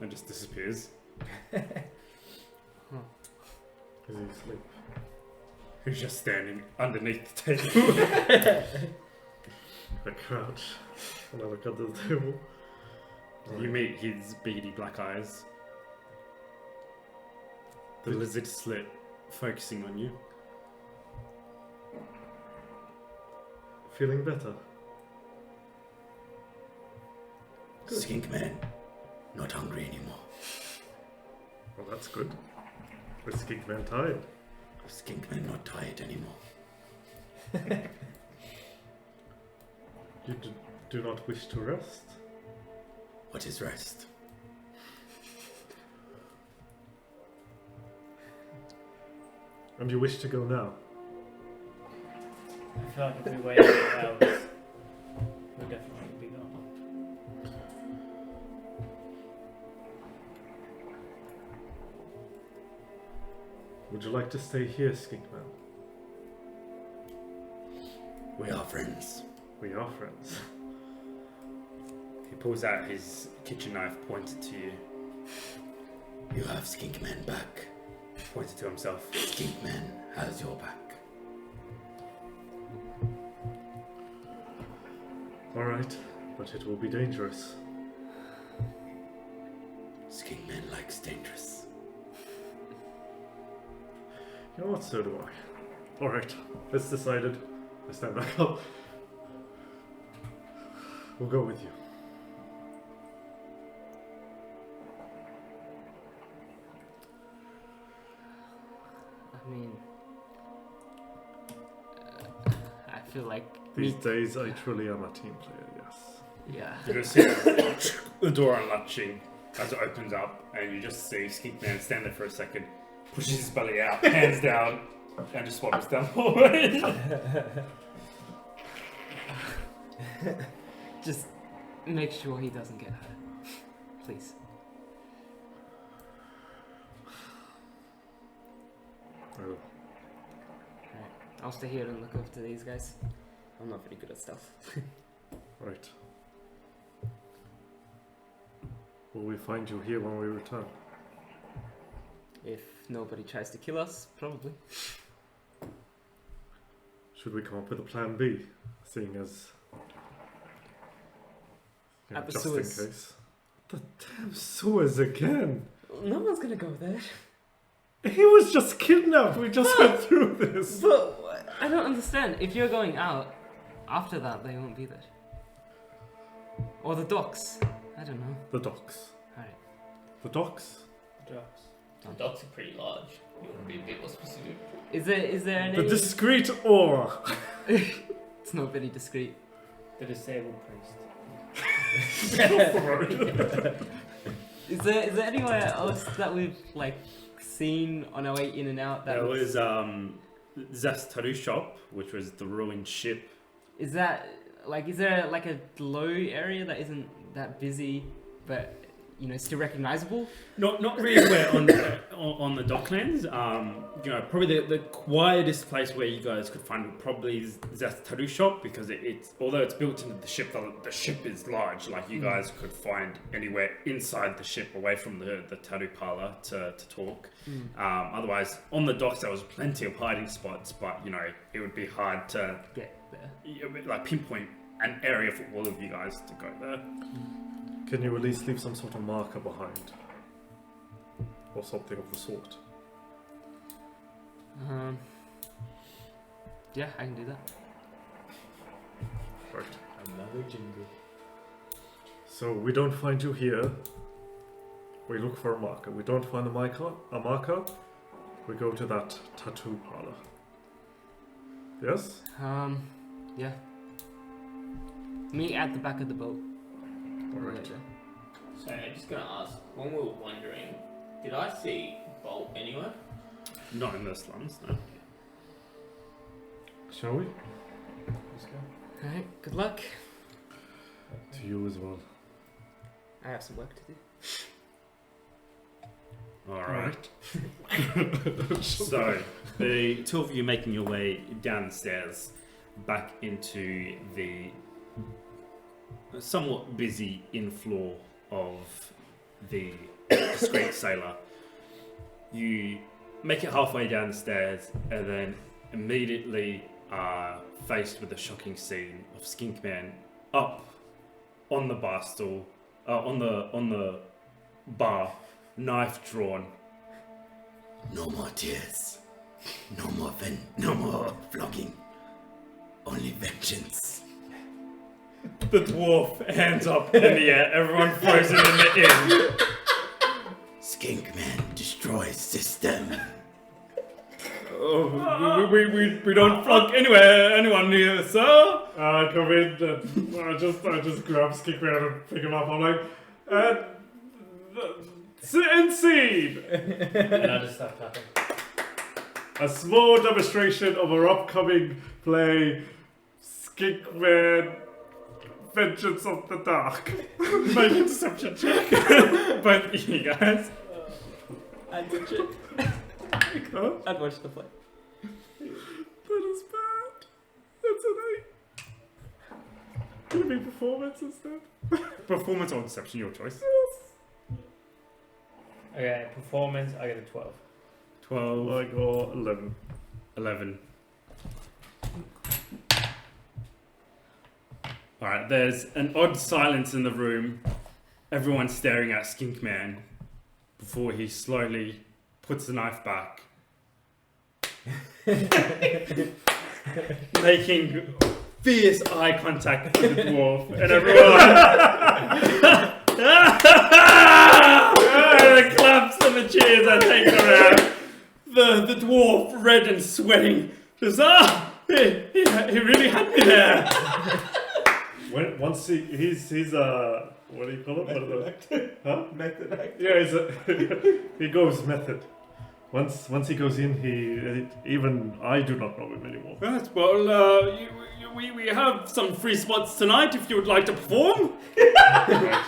Speaker 1: and just disappears.
Speaker 2: Is he asleep?
Speaker 1: He's just standing underneath the table.
Speaker 2: I crouch and I look under the table.
Speaker 1: You meet his beady black eyes. The lizard slit, focusing on you.
Speaker 2: Feeling better?
Speaker 1: Skink man, not hungry anymore.
Speaker 2: Well, that's good. The skink man tired.
Speaker 1: Skink man not tired anymore.
Speaker 2: You do not wish to rest?
Speaker 1: What is rest?
Speaker 2: And you wish to go now?
Speaker 6: I feel like if we wait a few hours, we'll definitely be gone.
Speaker 2: Would you like to stay here, skink man?
Speaker 1: We are friends.
Speaker 2: We are friends.
Speaker 1: He pulls out his kitchen knife, pointed to you. You have Skink Man back. Pointed to himself. Skink Man has your back.
Speaker 2: Alright, but it will be dangerous.
Speaker 1: Skink Man likes dangerous.
Speaker 2: You know what, so do I. Alright, it's decided. I stand back up. We'll go with you.
Speaker 3: I mean, I feel like
Speaker 2: These days I truly am a team player, yes.
Speaker 3: Yeah.
Speaker 1: You just hear the door unlatching as it opens up, and you just see Skink Man stand there for a second, pushes his belly out, hands down, and just wanders down the hallway.
Speaker 3: Just make sure he doesn't get hurt. Please.
Speaker 2: Oh,
Speaker 3: Alright. I'll stay here and look after these guys. I'm not very good at stealth.
Speaker 2: right. Will we find you here when we return?
Speaker 3: If nobody tries to kill us, probably.
Speaker 2: Should we come up with a plan B, seeing as
Speaker 3: At the
Speaker 2: just
Speaker 3: sewers.
Speaker 2: in case? The damn sewers again!
Speaker 3: No one's gonna go there.
Speaker 2: He was just kidnapped. We just went through this.
Speaker 3: But I don't understand. If you're going out, after that they won't be there. Or the docks. I don't know.
Speaker 2: The docks.
Speaker 3: Alright.
Speaker 2: The docks.
Speaker 6: Drugs.
Speaker 4: The dogs are pretty large. You want to be a bit more specific.
Speaker 3: Is there any...
Speaker 2: The discreet ore.
Speaker 3: It's not very discreet.
Speaker 6: The disabled priest.
Speaker 3: Is there anywhere else that we've like seen on our way in and out that
Speaker 1: There was Zest Tattoo Shop, which was the ruined ship.
Speaker 3: is that like is there like a low area that isn't that busy but you know still recognizable?
Speaker 1: Not really where on the docklands. You know, probably the quietest place where you guys could find it probably is Zest Tattoo Shop, because it's although it's built into the ship, the ship is large. Like you guys could find anywhere inside the ship away from the tattoo parlor to talk. Otherwise, on the docks there was plenty of hiding spots, but you know it would be hard to
Speaker 3: Get there.
Speaker 1: like pinpoint an area for all of you guys to go there.
Speaker 2: Can you at least leave some sort of marker behind? Or something of the sort?
Speaker 3: Yeah, I can do that.
Speaker 2: Right.
Speaker 5: Another jingle.
Speaker 2: So we don't find you here. We look for a marker. We don't find a marker. We go to that tattoo parlor. Yes?
Speaker 3: Yeah. Meet at the back of the boat.
Speaker 2: Alright.
Speaker 3: Later.
Speaker 4: So I'm just gonna ask, when we were wandering, did I see Bolt anywhere?
Speaker 1: Not in the slums, no.
Speaker 2: Shall we?
Speaker 5: Let's go.
Speaker 3: Alright, good luck.
Speaker 2: To you as well.
Speaker 3: I have some work to do.
Speaker 1: All right. So the two of you making your way downstairs, back into the somewhat busy in-floor of the discreet sailor. You make it halfway down the stairs and then immediately are faced with the shocking scene of Skink Man up on the bar stool, on the bar, knife drawn.
Speaker 7: No more tears. No more flogging. Only vengeance.
Speaker 1: The dwarf, hands up in the air, everyone frozen in the inn.
Speaker 7: Skink Man destroys system.
Speaker 1: Oh, we don't flog anyone here, sir.
Speaker 2: I come in and I just grab Skink Man and pick him up. I'm like, and scene!
Speaker 6: And I just start clapping.
Speaker 2: A small demonstration of our upcoming play, Skink Man, Vengeance of the Dark.
Speaker 1: Make a deception check. Both of you guys.
Speaker 3: I'd watch it.
Speaker 2: Huh?
Speaker 3: I'd watch the play.
Speaker 2: That is bad. That's an 8. Gonna be performance instead.
Speaker 1: Performance or deception, your choice.
Speaker 6: Okay, performance, I get a 12.
Speaker 1: 12,
Speaker 2: I got 11.
Speaker 1: 11. Alright, there's an odd silence in the room. Everyone's staring at Skink Man before he slowly puts the knife back. Making fierce eye contact with the dwarf, and everyone and the claps and the cheers are taken around. The dwarf, red and sweating, says, he really had me there.
Speaker 2: Once he's what do you call it? Huh?
Speaker 5: Method actor.
Speaker 2: Yeah, he goes method. Once he goes in, even I do not know him anymore.
Speaker 1: Right, well, we have some free spots tonight if you would like to perform.
Speaker 2: Right.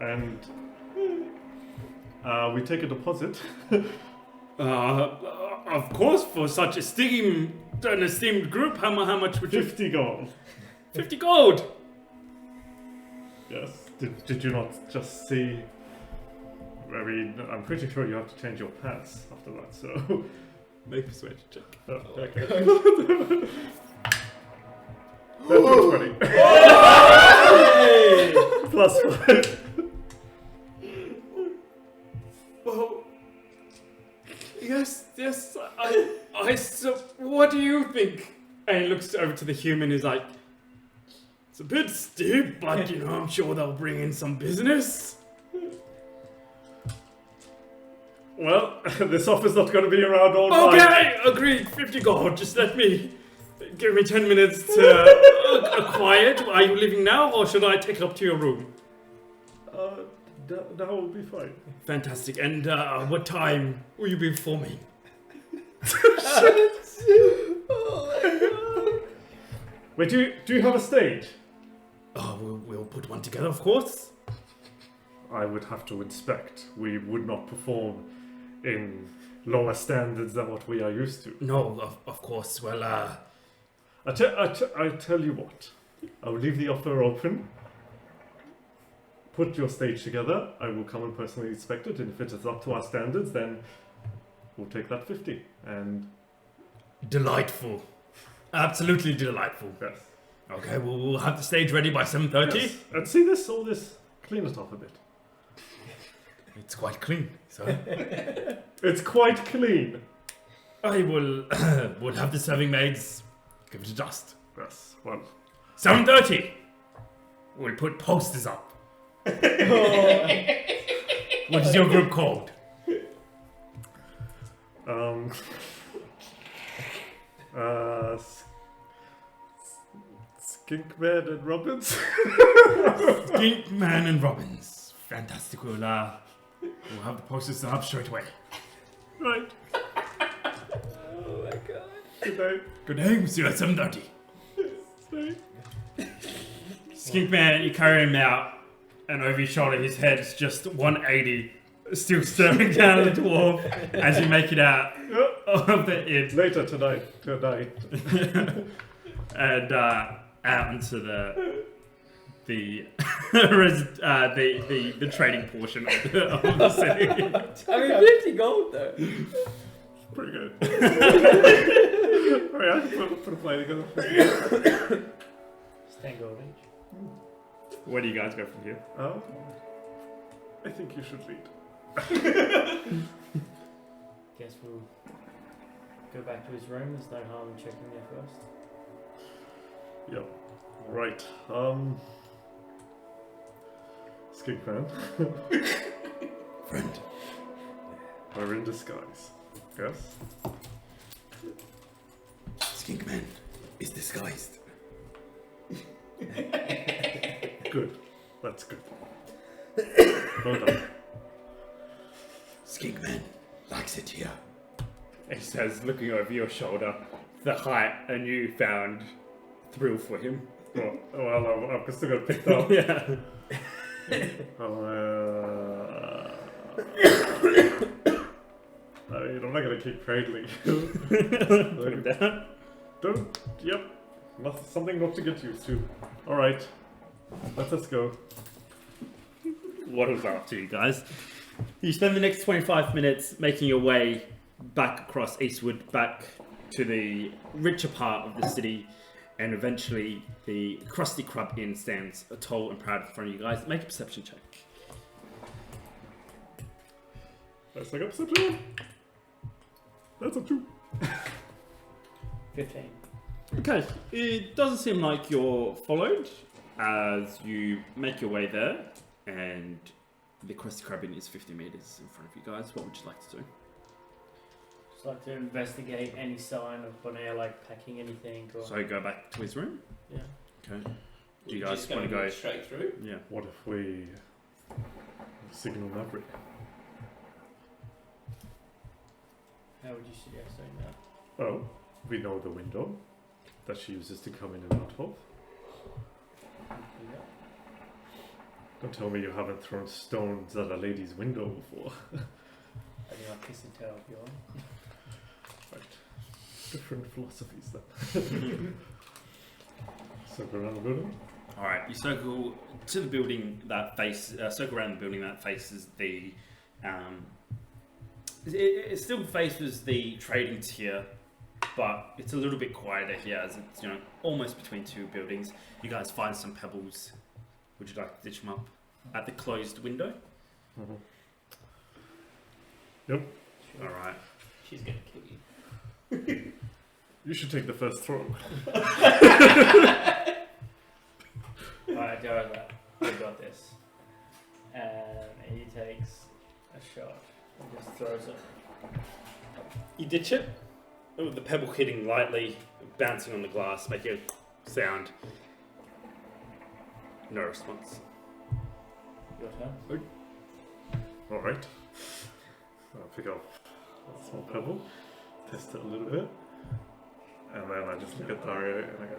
Speaker 2: And we take a deposit.
Speaker 1: Of course, for such an esteemed group, how much would you...
Speaker 2: 50 gold.
Speaker 1: 50 gold!
Speaker 2: Yes. Did you not just see? I mean, I'm pretty sure you have to change your pants after that. So
Speaker 1: Make persuasion check.
Speaker 2: okay. That's 20. Plus 5.
Speaker 1: Well, yes, so what do you think? And he looks over to the human, he's like, it's a bit steep, but I'm sure they'll bring in some business.
Speaker 2: Well, this offer's not going to be around all night.
Speaker 1: Okay, agreed, 50 gold, just give me 10 minutes to acquire it. Are you leaving now, or should I take it up to your room?
Speaker 2: That will be fine.
Speaker 1: Fantastic, and what time will you be performing?
Speaker 2: Wait, do you have a stage?
Speaker 1: Oh, we'll put one together, of course.
Speaker 2: I would have to inspect. We would not perform in lower standards than what we are used to.
Speaker 1: No, of course. Well,
Speaker 2: I tell you what. I'll leave the offer open. Put your stage together. I will come and personally inspect it, and if it is up to our standards, then we'll take that 50. And
Speaker 1: delightful. Absolutely delightful.
Speaker 2: yes.
Speaker 1: Okay, well, we'll have the stage ready by 7:30.
Speaker 2: Yes. And see this, all this, clean it off a bit.
Speaker 1: It's quite clean, so
Speaker 2: It's quite clean.
Speaker 1: I will will have the serving maids give it a dust.
Speaker 2: Yes. Well.
Speaker 1: 7:30. We'll put posters up. What is your group called?
Speaker 2: Skinkman and Robbins.
Speaker 1: Skink Man and Robbins. Fantastic. We'll have the posters up straight away.
Speaker 2: Right.
Speaker 3: Oh my god.
Speaker 2: Good night.
Speaker 1: Good day. We'll see you at 7:30. Skink Man, you carry him out, and over your shoulder, his head's just 180, still staring down at the dwarf as you make it out of the inn.
Speaker 2: Later tonight.
Speaker 1: And out into the trading portion of the city.
Speaker 3: I mean, 50 gold though.
Speaker 2: Pretty good. Alright, I can put a play together.
Speaker 6: 10 gold each.
Speaker 1: Where do you guys go from here?
Speaker 2: I think you should lead.
Speaker 6: Guess we'll go back to his room. There's no harm in checking there first.
Speaker 2: Yep. Right. Skinkman.
Speaker 7: Friend,
Speaker 2: We're in disguise. Yes?
Speaker 7: Skinkman is disguised.
Speaker 2: Good. That's good. Well done.
Speaker 7: Skinkman likes it here.
Speaker 1: He says, looking over your shoulder, the height a newfound thrill for him.
Speaker 2: Well, I've still got to pick up.
Speaker 1: Yeah.
Speaker 2: I mean, I'm not going to keep cradling.
Speaker 1: Put him down.
Speaker 2: Don't. Yep. Something not to get used to. Alright. Let us go.
Speaker 1: What was up to you guys? You spend the next 25 minutes making your way back across Eastwood, back to the richer part of the city, and eventually the Krusty Krab Inn stands tall and proud in front of you guys. Make a perception check.
Speaker 2: Let's look up perception. That's a 2.
Speaker 6: 15.
Speaker 1: Okay, it doesn't seem like you're followed as you make your way there, and the Krusty Krab Inn is 50 meters in front of you guys. What would you like to do?
Speaker 6: Just like to investigate any sign of Bonaire, like packing anything or...
Speaker 1: So go back to his room.
Speaker 6: Yeah.
Speaker 1: Okay. Do you
Speaker 4: We're
Speaker 1: guys
Speaker 4: just gonna
Speaker 1: want to go?
Speaker 4: straight through?
Speaker 1: Yeah.
Speaker 2: What if we signal Maverick?
Speaker 6: How would you suggest doing that?
Speaker 2: Well, we know the window that she uses to come in and out of.
Speaker 6: Yeah.
Speaker 2: Don't tell me you haven't thrown stones at a lady's window before.
Speaker 6: I do not kiss and tell, Bjorn.
Speaker 2: Right. Different philosophies then. So go around the building.
Speaker 1: All right. You circle to the building that circle around the building that faces the. It still faces the trading tier, but it's a little bit quieter here as it's almost between two buildings. You guys find some pebbles. Would you like to ditch them up at the closed window?
Speaker 2: Mm-hmm.
Speaker 6: Sure.
Speaker 1: All right.
Speaker 4: She's gonna kill you.
Speaker 2: You should take the first throw.
Speaker 6: Alright, Darla, we got this. And he takes a shot and just throws it.
Speaker 1: You ditch it. Oh, the pebble hitting lightly, bouncing on the glass, making a sound. No response.
Speaker 6: Your turn.
Speaker 2: Alright. I'll pick up a small pebble, test it a little bit, and then I just look at Dario and I go,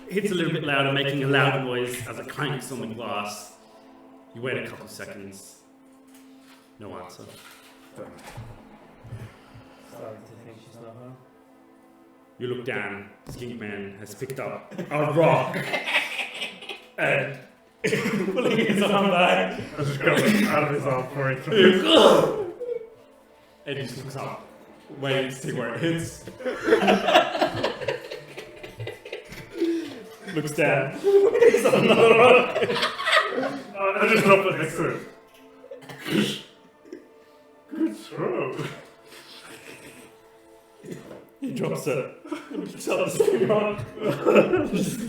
Speaker 1: Hits a little bit louder, making a loud noise as it clanks on the glass. You wait a couple of seconds. No answer.
Speaker 2: done.
Speaker 6: Starting to think she's not home.
Speaker 1: You look down. Skink Man has picked up a rock and pulling his arm back.
Speaker 2: I just got it out of his arm for it through.
Speaker 1: And he just looks up, waiting to see where it hits. Looks down. Picks up another rock.
Speaker 2: I just dropped it next to him. Good throw.
Speaker 1: He drops it. Picks up the same rock.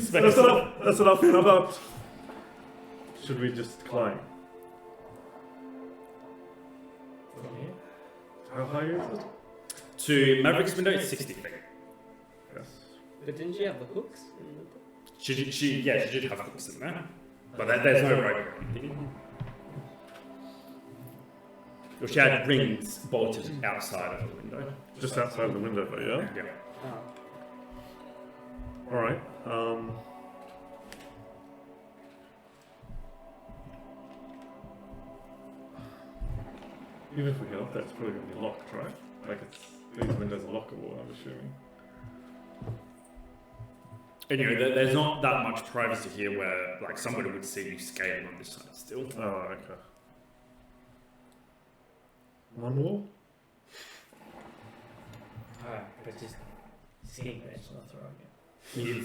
Speaker 2: That's enough. How about... Should we just climb?
Speaker 6: From here?
Speaker 2: How high is it?
Speaker 1: To Maverick's window, it's 60 feet.
Speaker 2: Yes.
Speaker 3: But didn't she have the hooks?
Speaker 1: She did have hooks in there. But there's no rope or anything. Well, she had rings bolted outside of the window.
Speaker 2: Just outside the window, though, yeah?
Speaker 1: Yeah.
Speaker 3: Oh.
Speaker 2: Alright, even if we get up there, it's probably going to be locked, right? Like, these windows are lockable, I'm assuming.
Speaker 1: Anyway, there's not that much privacy here where like somebody would see you scaling on this side still.
Speaker 2: Oh, okay. One wall?
Speaker 6: Alright, but just skink man's not throwing it.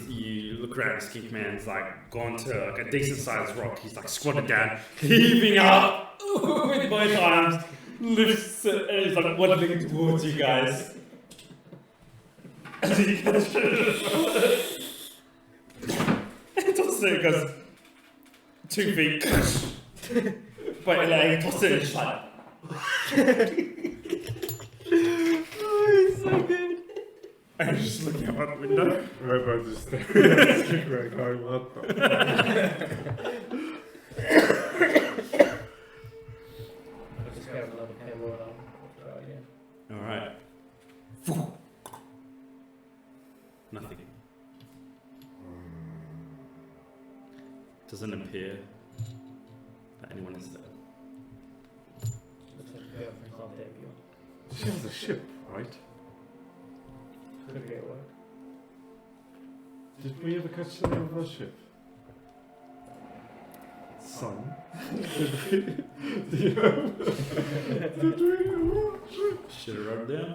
Speaker 1: You look around, Skink Man's like gone to like a decent sized rock. He's like squatted down, heaving up with both arms, lifts it, and he's like waddling towards you guys. As he catches it. And tosses it, goes 2 feet. But like, tosses it, and just like. Oh, he's so good. And he's just looking out the window.
Speaker 2: We're both just staring at this kick right going, what the...
Speaker 6: I'll just grab another pebble and I'll try again.
Speaker 1: Alright. Nothing. Doesn't appear that anyone is there.
Speaker 6: Looks like the girlfriend's not there, Bjorn.
Speaker 2: She has a ship, right?
Speaker 6: Could be at work.
Speaker 2: Did we ever catch the name of her ship? Sun? Did we watch it?
Speaker 1: Should have wrote it down.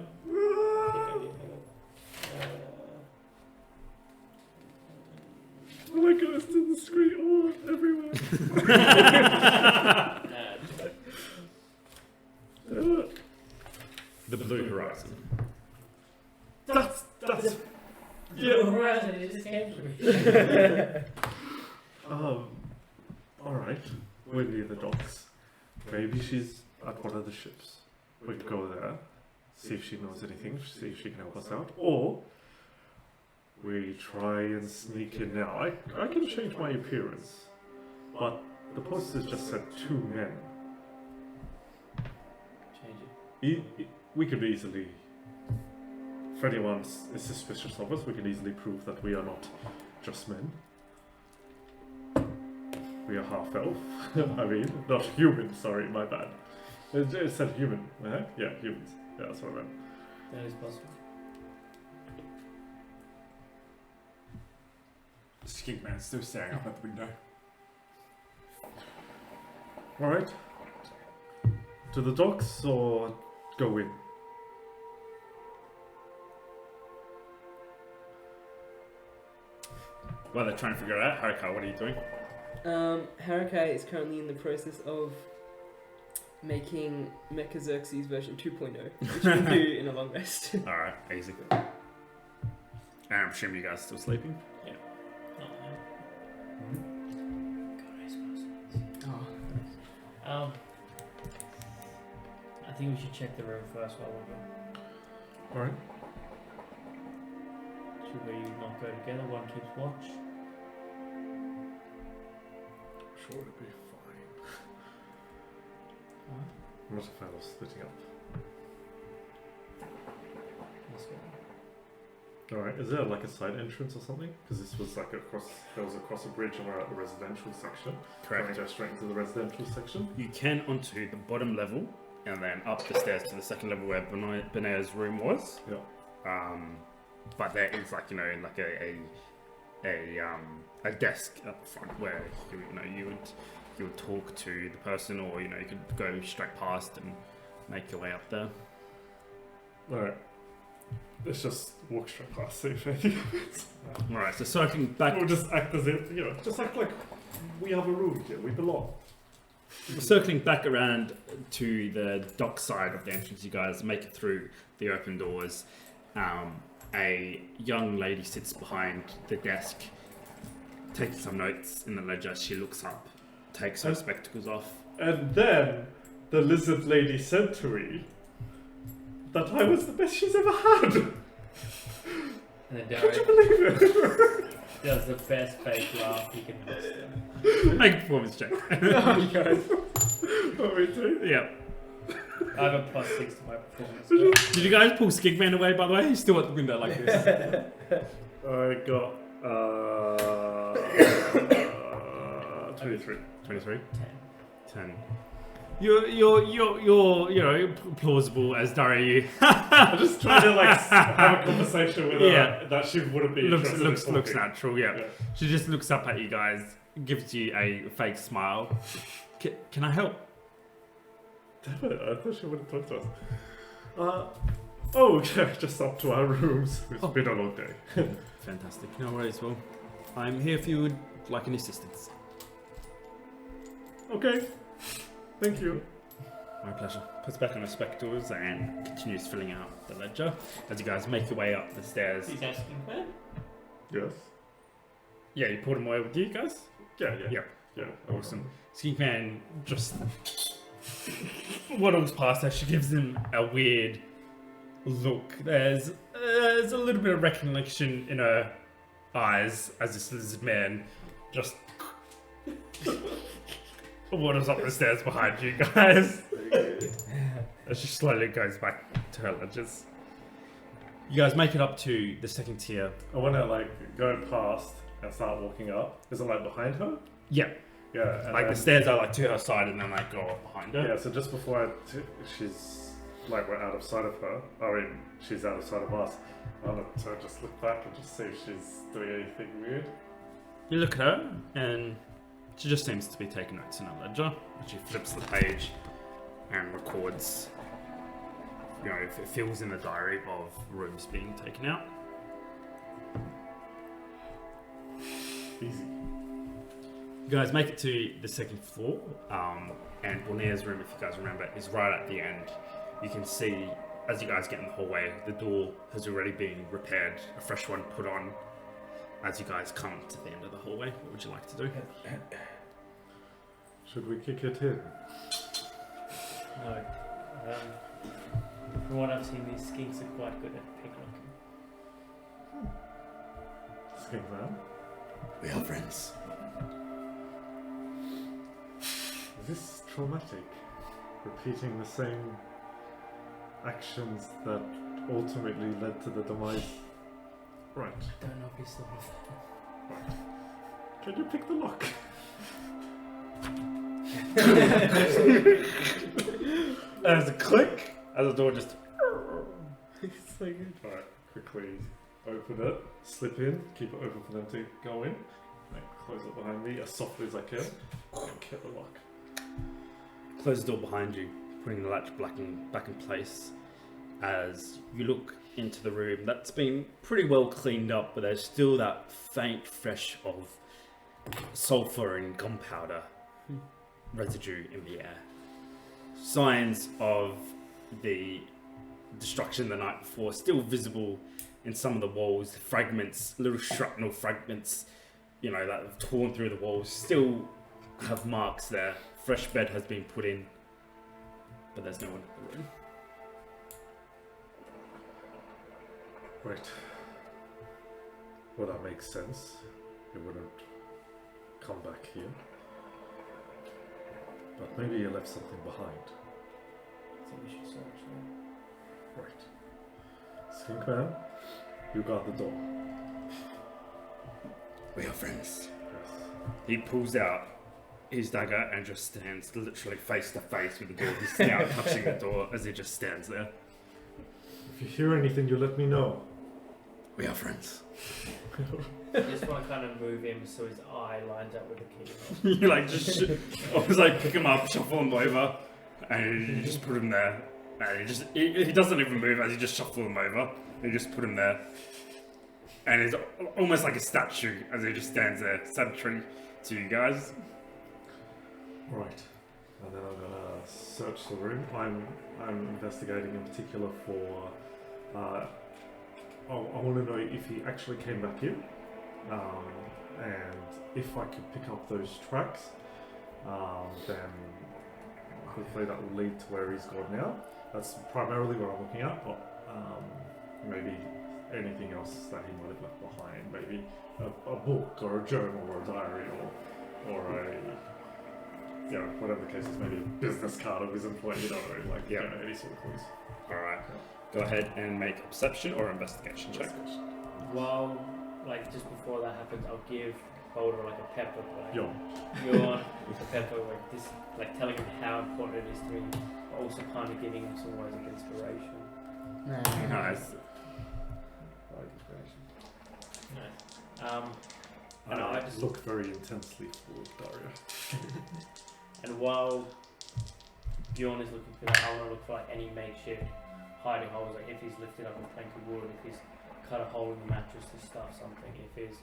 Speaker 2: Oh my goodness, to the screen, all everywhere.
Speaker 1: The Blue Horizon.
Speaker 2: That's
Speaker 6: Yeah, horizon, it just came to me.
Speaker 2: Alright. We're near the docks. Maybe she's at one of the ships. We could go there, see if she knows anything, see if she can help us out. Or we try and sneak in now. I can change my appearance, but the posters just said 2 men.
Speaker 6: Change it.
Speaker 2: We could easily, if anyone is suspicious of us, we can easily prove that we are not just men. We are half elf. I mean, not human, sorry, my bad. It said human. Yeah, humans. Yeah, that's what I meant.
Speaker 6: That is possible.
Speaker 8: Skink man's still staring up at the window.
Speaker 2: Alright. To the docks or go in?
Speaker 1: While they're trying to figure it out, Haruka, what are you doing?
Speaker 3: Haruka is currently in the process of making Mechaxerxes version 2.0, which we'll do in a long rest.
Speaker 1: Alright, easy. And I'm assuming you guys are still sleeping?
Speaker 3: Oh.
Speaker 6: I think we should check the room first while we're going.
Speaker 2: Alright.
Speaker 6: Should we not go together? One keeps watch.
Speaker 2: Sure, it'll be fine. I'm not a fan of splitting up.
Speaker 6: Let's go.
Speaker 2: Alright, is there like a side entrance or something? Because this was like there was across a bridge and we're at the residential section. Can we go straight into the residential section?
Speaker 1: You can onto the bottom level and then up the stairs to the second level where Benea's room was.
Speaker 2: Yeah.
Speaker 1: But there is like, you know, like a desk up front where you would talk to the person, or you could go straight past and make your way up there.
Speaker 2: Alright. Let's just walk straight past, see if anything happens.
Speaker 1: Alright, so circling back.
Speaker 2: We'll just act as if, just act like we have a room here, we belong.
Speaker 1: Circling back around to the dock side of the entrance, you guys make it through the open doors. A young lady sits behind the desk, taking some notes in the ledger. She looks up, takes her spectacles off.
Speaker 2: And then the lizard lady said to me that I was the best she's ever had.
Speaker 6: And then
Speaker 2: Could you believe it?
Speaker 6: does the best fake laugh he can muster.
Speaker 1: Make a performance check.
Speaker 6: Oh, guys.
Speaker 2: What we do?
Speaker 1: Yeah.
Speaker 6: I have a +6 to my performance.
Speaker 1: Did you guys pull Skigman away, by the way? He's still at the window like this.
Speaker 2: I got 23.
Speaker 1: 23?
Speaker 6: 10.
Speaker 1: 10. You're plausible as Dari.
Speaker 2: I'm just trying to have a conversation with her that she wouldn't be
Speaker 1: looks
Speaker 2: interested in
Speaker 1: looks
Speaker 2: talking.
Speaker 1: natural. Yeah. She just looks up at you guys, gives you a fake smile. Can I help?
Speaker 2: Damn it, I thought she wouldn't talk to us. Okay, just up to our rooms. It's been a long day.
Speaker 1: Fantastic. No worries. Well, I'm here if you would like any assistance.
Speaker 2: Okay, thank you.
Speaker 1: My pleasure. Puts back on her spectacles and continues filling out the ledger as you guys make your way up the stairs.
Speaker 4: He's asking where?
Speaker 2: Yes?
Speaker 1: Yeah, you pulled him away with you guys?
Speaker 2: Yeah.
Speaker 1: Awesome. Skink Man just waddles past her. She gives him a weird look. There's a little bit of recognition in her eyes as this lizard man just waddles up the stairs behind you guys. As she slowly goes back to her ledgers. You guys make it up to the second tier.
Speaker 2: I want to go past and start walking up. Is it behind her?
Speaker 1: Yeah.
Speaker 2: Yeah. And
Speaker 1: The stairs are to her side and then go up behind her.
Speaker 2: Yeah, so just before she's we're out of sight of her. I mean, she's out of sight of us. I want to just look back and just see if she's doing anything weird.
Speaker 1: You look at her and she just seems to be taking notes in her ledger. She flips the page and records, if it fills in the diary of rooms being taken out.
Speaker 2: Easy.
Speaker 1: You guys make it to the second floor, and Bornea's room, if you guys remember, is right at the end. You can see, as you guys get in the hallway, the door has already been repaired, a fresh one put on. As you guys come to the end of the hallway, what would you like to do?
Speaker 2: Should we kick it in?
Speaker 6: No. From what I've seen, these skinks are quite good at picklocking.
Speaker 2: Skink Man.
Speaker 7: We are friends.
Speaker 2: Is this traumatic? Repeating the same actions that ultimately led to the demise. Right.
Speaker 3: I don't know if he's still
Speaker 2: Right. Can you pick the lock?
Speaker 1: There's a click as the door just.
Speaker 3: It's so good.
Speaker 2: Alright, quickly open it, slip in, keep it open for them to go in, and close it behind me as softly as I can, and keep the lock.
Speaker 1: Close the door behind you, putting the latch back in place. As you look into the room, that's been pretty well cleaned up, but there's still that faint fresh of sulfur and gunpowder residue in the air. Signs of the destruction the night before still visible in some of the walls. Fragments, little shrapnel fragments, that have torn through the walls, still have marks there. Fresh bed has been put in, but there's no one in the room.
Speaker 2: Right. Well, that makes sense. It wouldn't come back here. But maybe you left something behind.
Speaker 6: I think we should search that.
Speaker 2: Right. Skink Man, you guard the door.
Speaker 7: We are friends.
Speaker 2: Yes.
Speaker 1: He pulls out his dagger and just stands literally face to face with the door. He's now touching the door as he just stands there.
Speaker 2: If you hear anything, you let me know.
Speaker 7: We are friends.
Speaker 6: I just want to kind of move him so his eye lines up with the key.
Speaker 1: You I was like, pick him up, shuffle him over, and you just put him there. And he doesn't even move as you just shuffle him over. You just put him there. And it's almost like a statue as he just stands there, sentry to you guys.
Speaker 2: Right. And then I'm gonna search the room. I'm investigating in particular for. I want to know if he actually came back in, and if I could pick up those tracks, then hopefully that will lead to where he's gone now. That's primarily what I'm looking at, but maybe anything else that he might have left behind. Maybe a book or a journal or a diary or a, whatever the case is, maybe a business card of his employee, any sort of clues.
Speaker 1: Alright. Go ahead and make a perception or investigation check.
Speaker 6: While, just before that happens, I'll give Boulder a pep talk.
Speaker 2: Yo.
Speaker 6: You're on a pep talk this, telling him how important it is to me, but also kind of giving him some words of inspiration.
Speaker 1: Nice.
Speaker 6: Nice. And I just
Speaker 2: look very intensely forward, Daria.
Speaker 6: And while Bjorn is looking for that, I want to look for any makeshift hiding holes, if he's lifted up a plank of wood, if he's cut a hole in the mattress to stuff something, if he's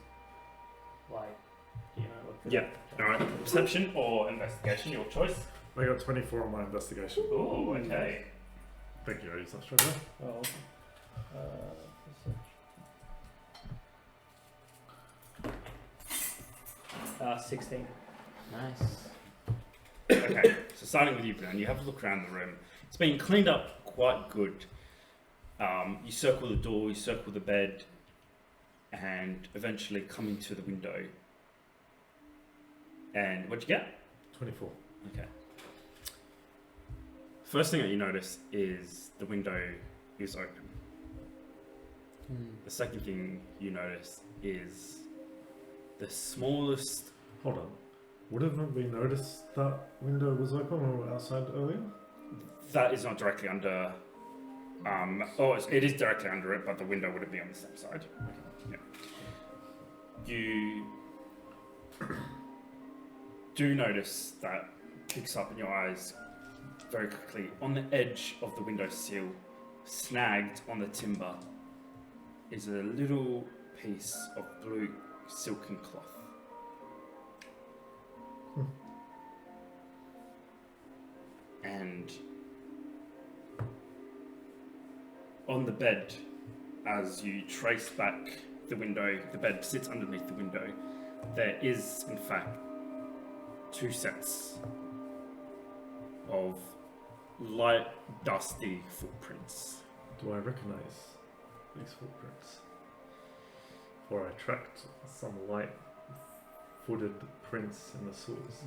Speaker 6: look for
Speaker 1: Yep. Alright. Perception or investigation, your choice.
Speaker 2: I got 24 on my investigation.
Speaker 1: Oh, okay.
Speaker 2: Thank you, I used that straight away.
Speaker 6: Oh, 16.
Speaker 3: Nice.
Speaker 1: Okay, so starting with you, Brennan, you have a look around the room. It's been cleaned up quite good. You circle the door, you circle the bed, and eventually come into the window. And what'd you get?
Speaker 2: 24.
Speaker 1: Okay. First thing that you notice is the window is open. The second thing you notice is the smallest...
Speaker 2: Hold on. Wouldn't we notice that window was open when we were outside earlier?
Speaker 1: That is not directly under... it is directly under it, but the window would be on the same side. Yeah. You do notice that picks up in your eyes very quickly. On the edge of the windowsill, snagged on the timber, is a little piece of blue silken cloth. And on the bed, as you trace back the window, the bed sits underneath the window. There is, in fact, 2 sets of light, dusty footprints.
Speaker 2: Do I recognize these footprints? or I tracked some light-footed prints in the sewers.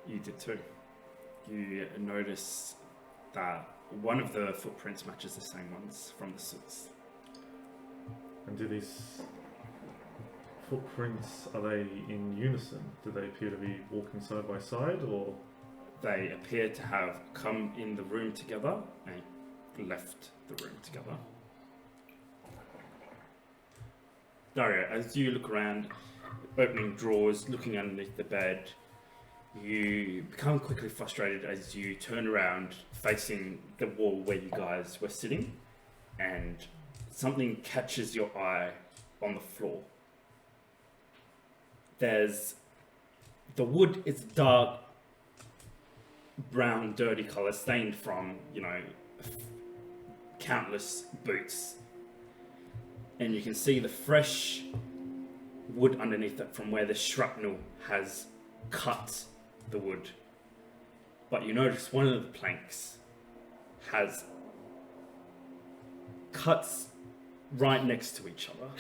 Speaker 1: You did too. You notice that one of the footprints matches the same ones from the sewers.
Speaker 2: And do these footprints, are they in unison? Do they appear to be walking side by side, or?
Speaker 1: They appear to have come in the room together and left the room together. Dario, as you look around, opening drawers, looking underneath the bed, you become quickly frustrated as you turn around facing the wall where you guys were sitting, and something catches your eye on the floor. The wood is dark brown, dirty colour, stained from, countless boots. And you can see the fresh wood underneath it from where the shrapnel has cut the wood. But you notice one of the planks has cuts right next to each other,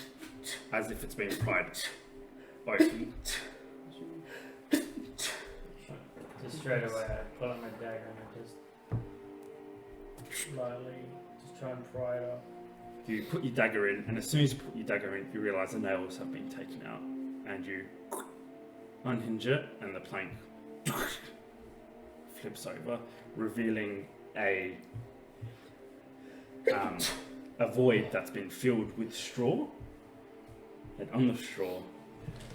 Speaker 1: as if it's been pried open.
Speaker 6: Just straight away, I pull out my dagger and I just slightly just try and pry it up.
Speaker 1: You put your dagger in, and as soon as you put your dagger in, you realise the nails have been taken out, and you unhinge it, and the plank flips over, revealing a void that's been filled with straw, and on the straw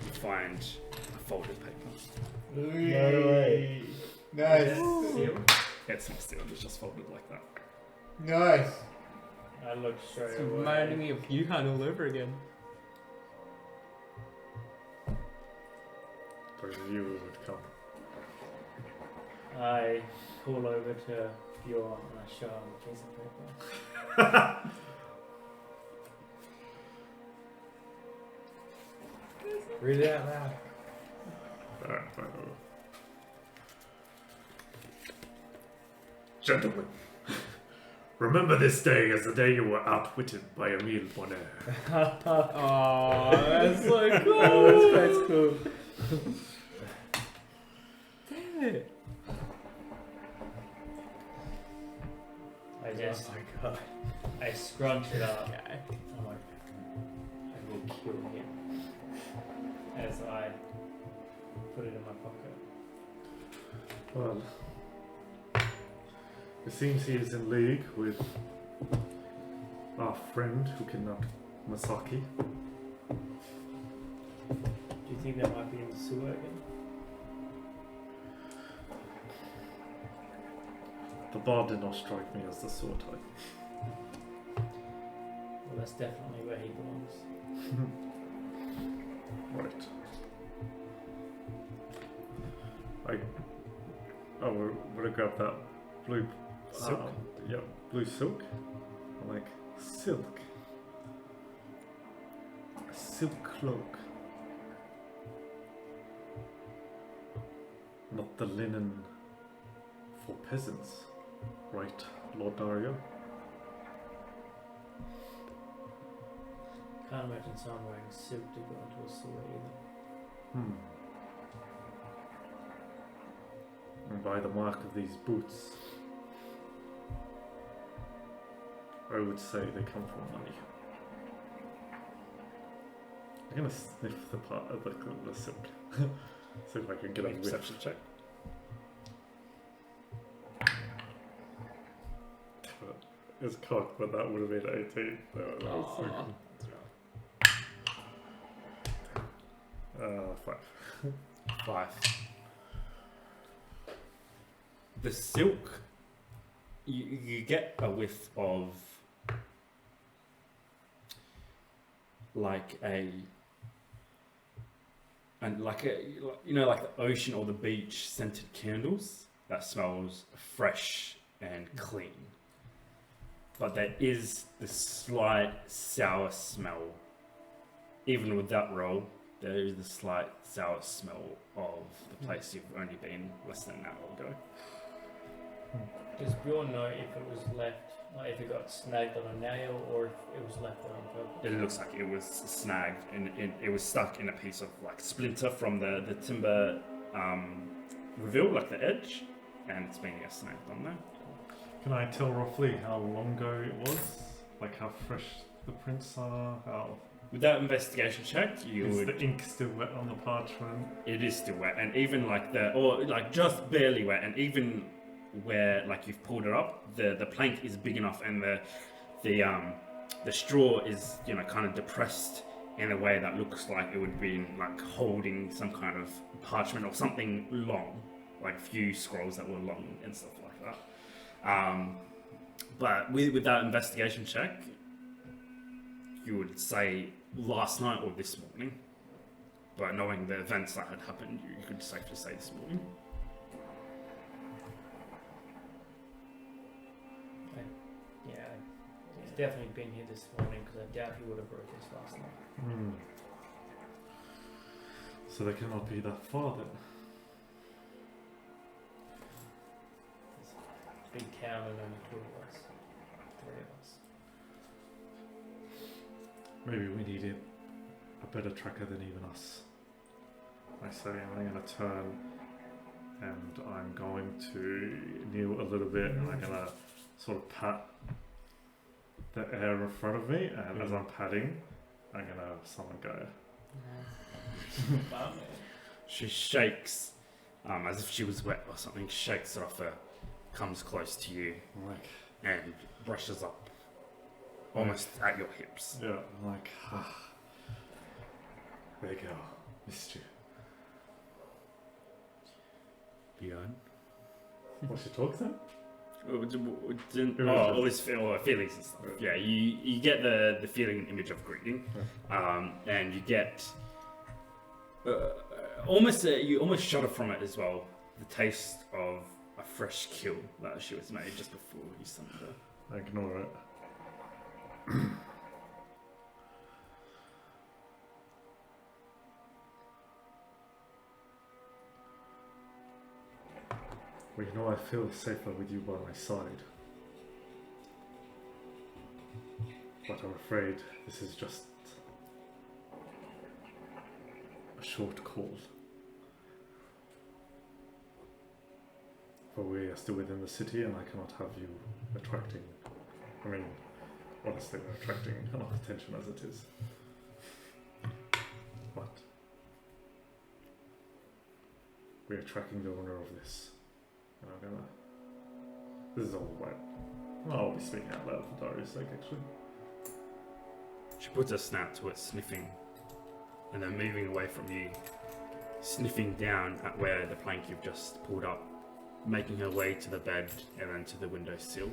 Speaker 1: you find a folded paper.
Speaker 4: No way.
Speaker 9: Nice.
Speaker 1: It's not sealed, it's just folded like that.
Speaker 9: Nice.
Speaker 6: I look straight
Speaker 3: It's
Speaker 6: away.
Speaker 3: reminding me of Yuhan all over again.
Speaker 2: Those viewers would come.
Speaker 6: I call over to Bjorn and I show him a piece of paper.
Speaker 9: Read it out loud.
Speaker 2: Alright, fine. Gentlemen, remember this day as the day you were outwitted by Emile Bonner.
Speaker 3: Oh, that's so cool.
Speaker 6: That's quite cool.
Speaker 3: Damn it.
Speaker 6: I just,
Speaker 9: Oh my god.
Speaker 6: I scrunch it up.
Speaker 3: Okay.
Speaker 6: I'm like, I will kill him. As I put it in my pocket.
Speaker 2: Well, it seems he is in league with our friend who kidnapped Masaki.
Speaker 6: Do you think that might be in the sewer again?
Speaker 2: The bar did not strike me as the sword type.
Speaker 6: Well, that's definitely where he belongs.
Speaker 2: Right. We're gonna grab that blue
Speaker 1: Silk?
Speaker 2: Yeah, blue silk. I'm like, silk. A silk cloak. Not the linen for peasants, right, Lord Dario?
Speaker 6: Can't imagine someone wearing silk to go into a sewer either.
Speaker 2: And by the mark of these boots, I would say they come from money. I'm gonna sniff the part of the silk. See if I can get a
Speaker 1: Make a
Speaker 2: whiff.
Speaker 1: perception check.
Speaker 2: It's cocked, but that would have been 18. That was so
Speaker 3: Aw.
Speaker 2: cool. 5.
Speaker 1: 5. The silk, you get a whiff of like the ocean or the beach scented candles that smells fresh and clean. But there is the slight sour smell. Even with that roll, there is the slight sour smell of the place you've only been less than an hour ago.
Speaker 6: Does Bjorn know if it was left Like if it got snagged on a nail or if it was left there on purpose.
Speaker 1: It looks like it was snagged and it was stuck in a piece of like splinter from the timber reveal, like the edge, and it's been snagged on there.
Speaker 2: Can I tell roughly how long ago it was? Like how fresh the prints are? How
Speaker 1: With that investigation check, you
Speaker 2: is
Speaker 1: would.
Speaker 2: the ink still wet on the parchment?
Speaker 1: It is still wet, and even like or like just barely wet, and even where like you've pulled it up, the plank is big enough, and the straw is kind of depressed in a way that looks like it would be like holding some kind of parchment or something long, like few scrolls that were long and stuff like that. But with that investigation check, you would say last night or this morning. But knowing the events that had happened, you could safely say this morning.
Speaker 6: Yeah, he's definitely been here this morning because I doubt he would have broke this last night.
Speaker 2: Hmm. So they cannot be that far then.
Speaker 6: Big town and only 2 of us. 3 of us.
Speaker 2: Maybe we need a better tracker than even us. I say, and I'm going to turn and I'm going to kneel a little bit and I'm going to sort of pat the air in front of me, and as I'm patting, I'm going to summon Gaia.
Speaker 1: She shakes, as if she was wet or something, shakes it off her, comes close to you,
Speaker 2: Like,
Speaker 1: and brushes up, almost at your hips.
Speaker 2: yeah, I'm like, there you go, missed you.
Speaker 1: Bjorn?
Speaker 2: What, she talks then?
Speaker 1: All his feelings and stuff. Yeah, you get the feeling and image of greeting, and you get you almost shudder from it as well. The taste of a fresh kill that she was made just before you summoned her.
Speaker 2: I ignore it. Well, you know, I feel safer with you by my side. But I'm afraid this is just a short call. For we are still within the city and I cannot have you attracting, I mean, honestly, we're attracting enough attention as it is. But we are tracking the owner of this. And I'm gonna... This is all right. I'll be speaking out loud for Darius' sake, actually.
Speaker 1: She puts her snout to it, sniffing, and then moving away from you, sniffing down at where the plank you've just pulled up, making her way to the bed and then to the windowsill.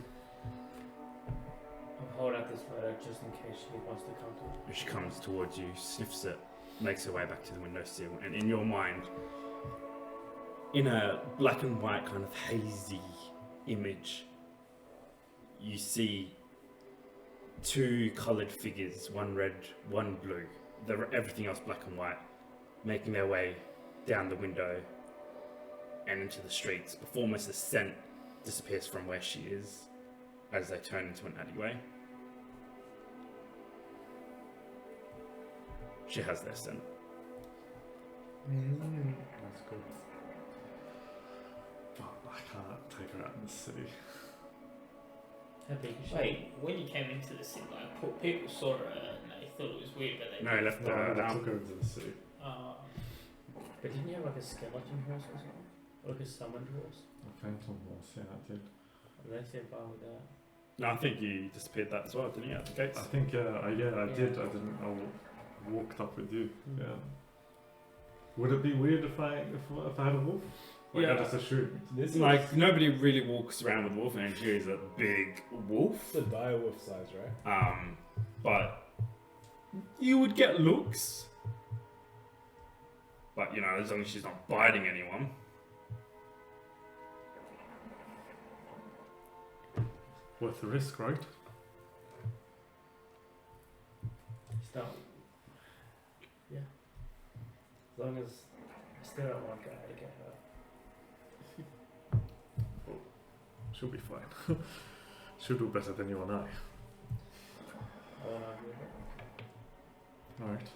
Speaker 6: I'll hold out this photo just in case she wants to come to me.
Speaker 1: She comes towards you, sniffs it, makes her way back to the windowsill, and in your mind, in a black and white kind of hazy image, you see 2 coloured figures, one red, one blue, everything else black and white, making their way down the window and into the streets before almost the scent disappears from where she is as they turn into an alleyway. She has their scent.
Speaker 2: That's good. But I can't take her out in the city.
Speaker 6: How big is she?
Speaker 4: Wait, when you came into the city, like, people saw her and they thought it was weird, but they
Speaker 1: No, left
Speaker 2: No, I
Speaker 1: her
Speaker 2: took her into the city.
Speaker 6: But didn't you have like a skeleton horse or something? Or like a summoned horse?
Speaker 2: A phantom horse, yeah, I did.
Speaker 6: Let's say fine with that.
Speaker 1: No, I think you disappeared that as well, didn't you, at the gates?
Speaker 2: I think, I did. I didn't. I walked up with you. Yeah. Would it be weird if I had a wolf? Like,
Speaker 1: Yeah.
Speaker 2: I just assumed.
Speaker 5: This
Speaker 1: Like, nobody really walks around with wolf, and she is a big wolf.
Speaker 5: It's a dire wolf size, right?
Speaker 1: But you would get looks. But, as long as she's not biting anyone.
Speaker 2: Worth the risk, right?
Speaker 6: Still. Yeah. As long as I still don't want Guy to get her.
Speaker 2: She'll be fine. She'll do better than you and I.
Speaker 6: I won't argue with it.
Speaker 2: Alright.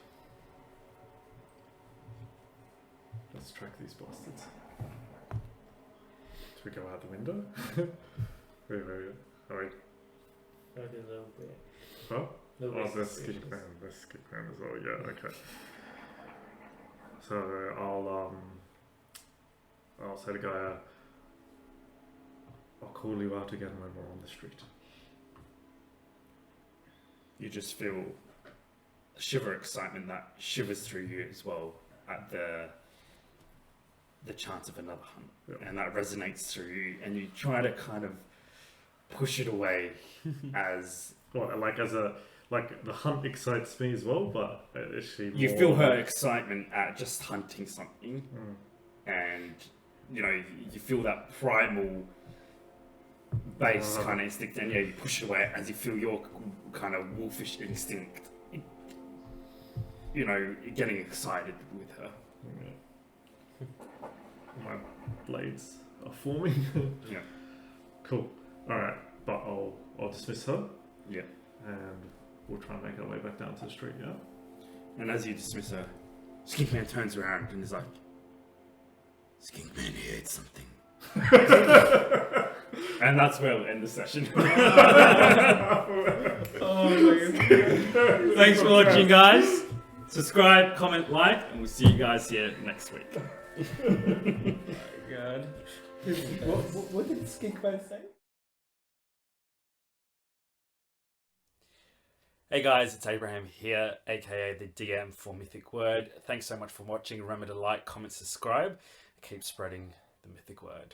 Speaker 2: Let's track these bastards. Do we go out the window? wait. Alright.
Speaker 6: Maybe a little bit.
Speaker 2: Huh?
Speaker 6: Little
Speaker 2: Oh,
Speaker 6: bit
Speaker 2: there's
Speaker 6: suspicious.
Speaker 2: skink man. There's skink man as well. Yeah, okay. So I'll say to Gaia, I'll call you out again when we're on the street.
Speaker 1: You just feel a shiver of excitement that shivers through you as well at the chance of another hunt.
Speaker 2: Yeah.
Speaker 1: And that resonates through you, and you try to kind of push it away as
Speaker 2: Well, like the hunt excites me as well, but she
Speaker 1: you
Speaker 2: more
Speaker 1: feel her
Speaker 2: like-
Speaker 1: excitement at just hunting something,
Speaker 2: Mm.
Speaker 1: and you know you feel that primal base kind of instinct, and you push it away as you feel your kind of wolfish instinct, getting excited with her.
Speaker 2: Yeah. My blades are forming.
Speaker 1: Yeah.
Speaker 2: Cool. Alright, but I'll dismiss her.
Speaker 1: Yeah.
Speaker 2: And we'll try and make our way back down to the street, yeah?
Speaker 1: And as you dismiss her, Skink Man turns around and is like,
Speaker 7: Skink Man heard something.
Speaker 1: and that's where we'll end the session. Thanks for watching, guys. Subscribe, comment, like, and we'll see you guys here next week.
Speaker 3: God.
Speaker 9: What did Skink Man say?
Speaker 1: Hey guys, it's Abraham here, aka the DM for Mythic Wyrd. Thanks so much for watching. Remember to like, comment, subscribe. Keep spreading the Mythic Wyrd.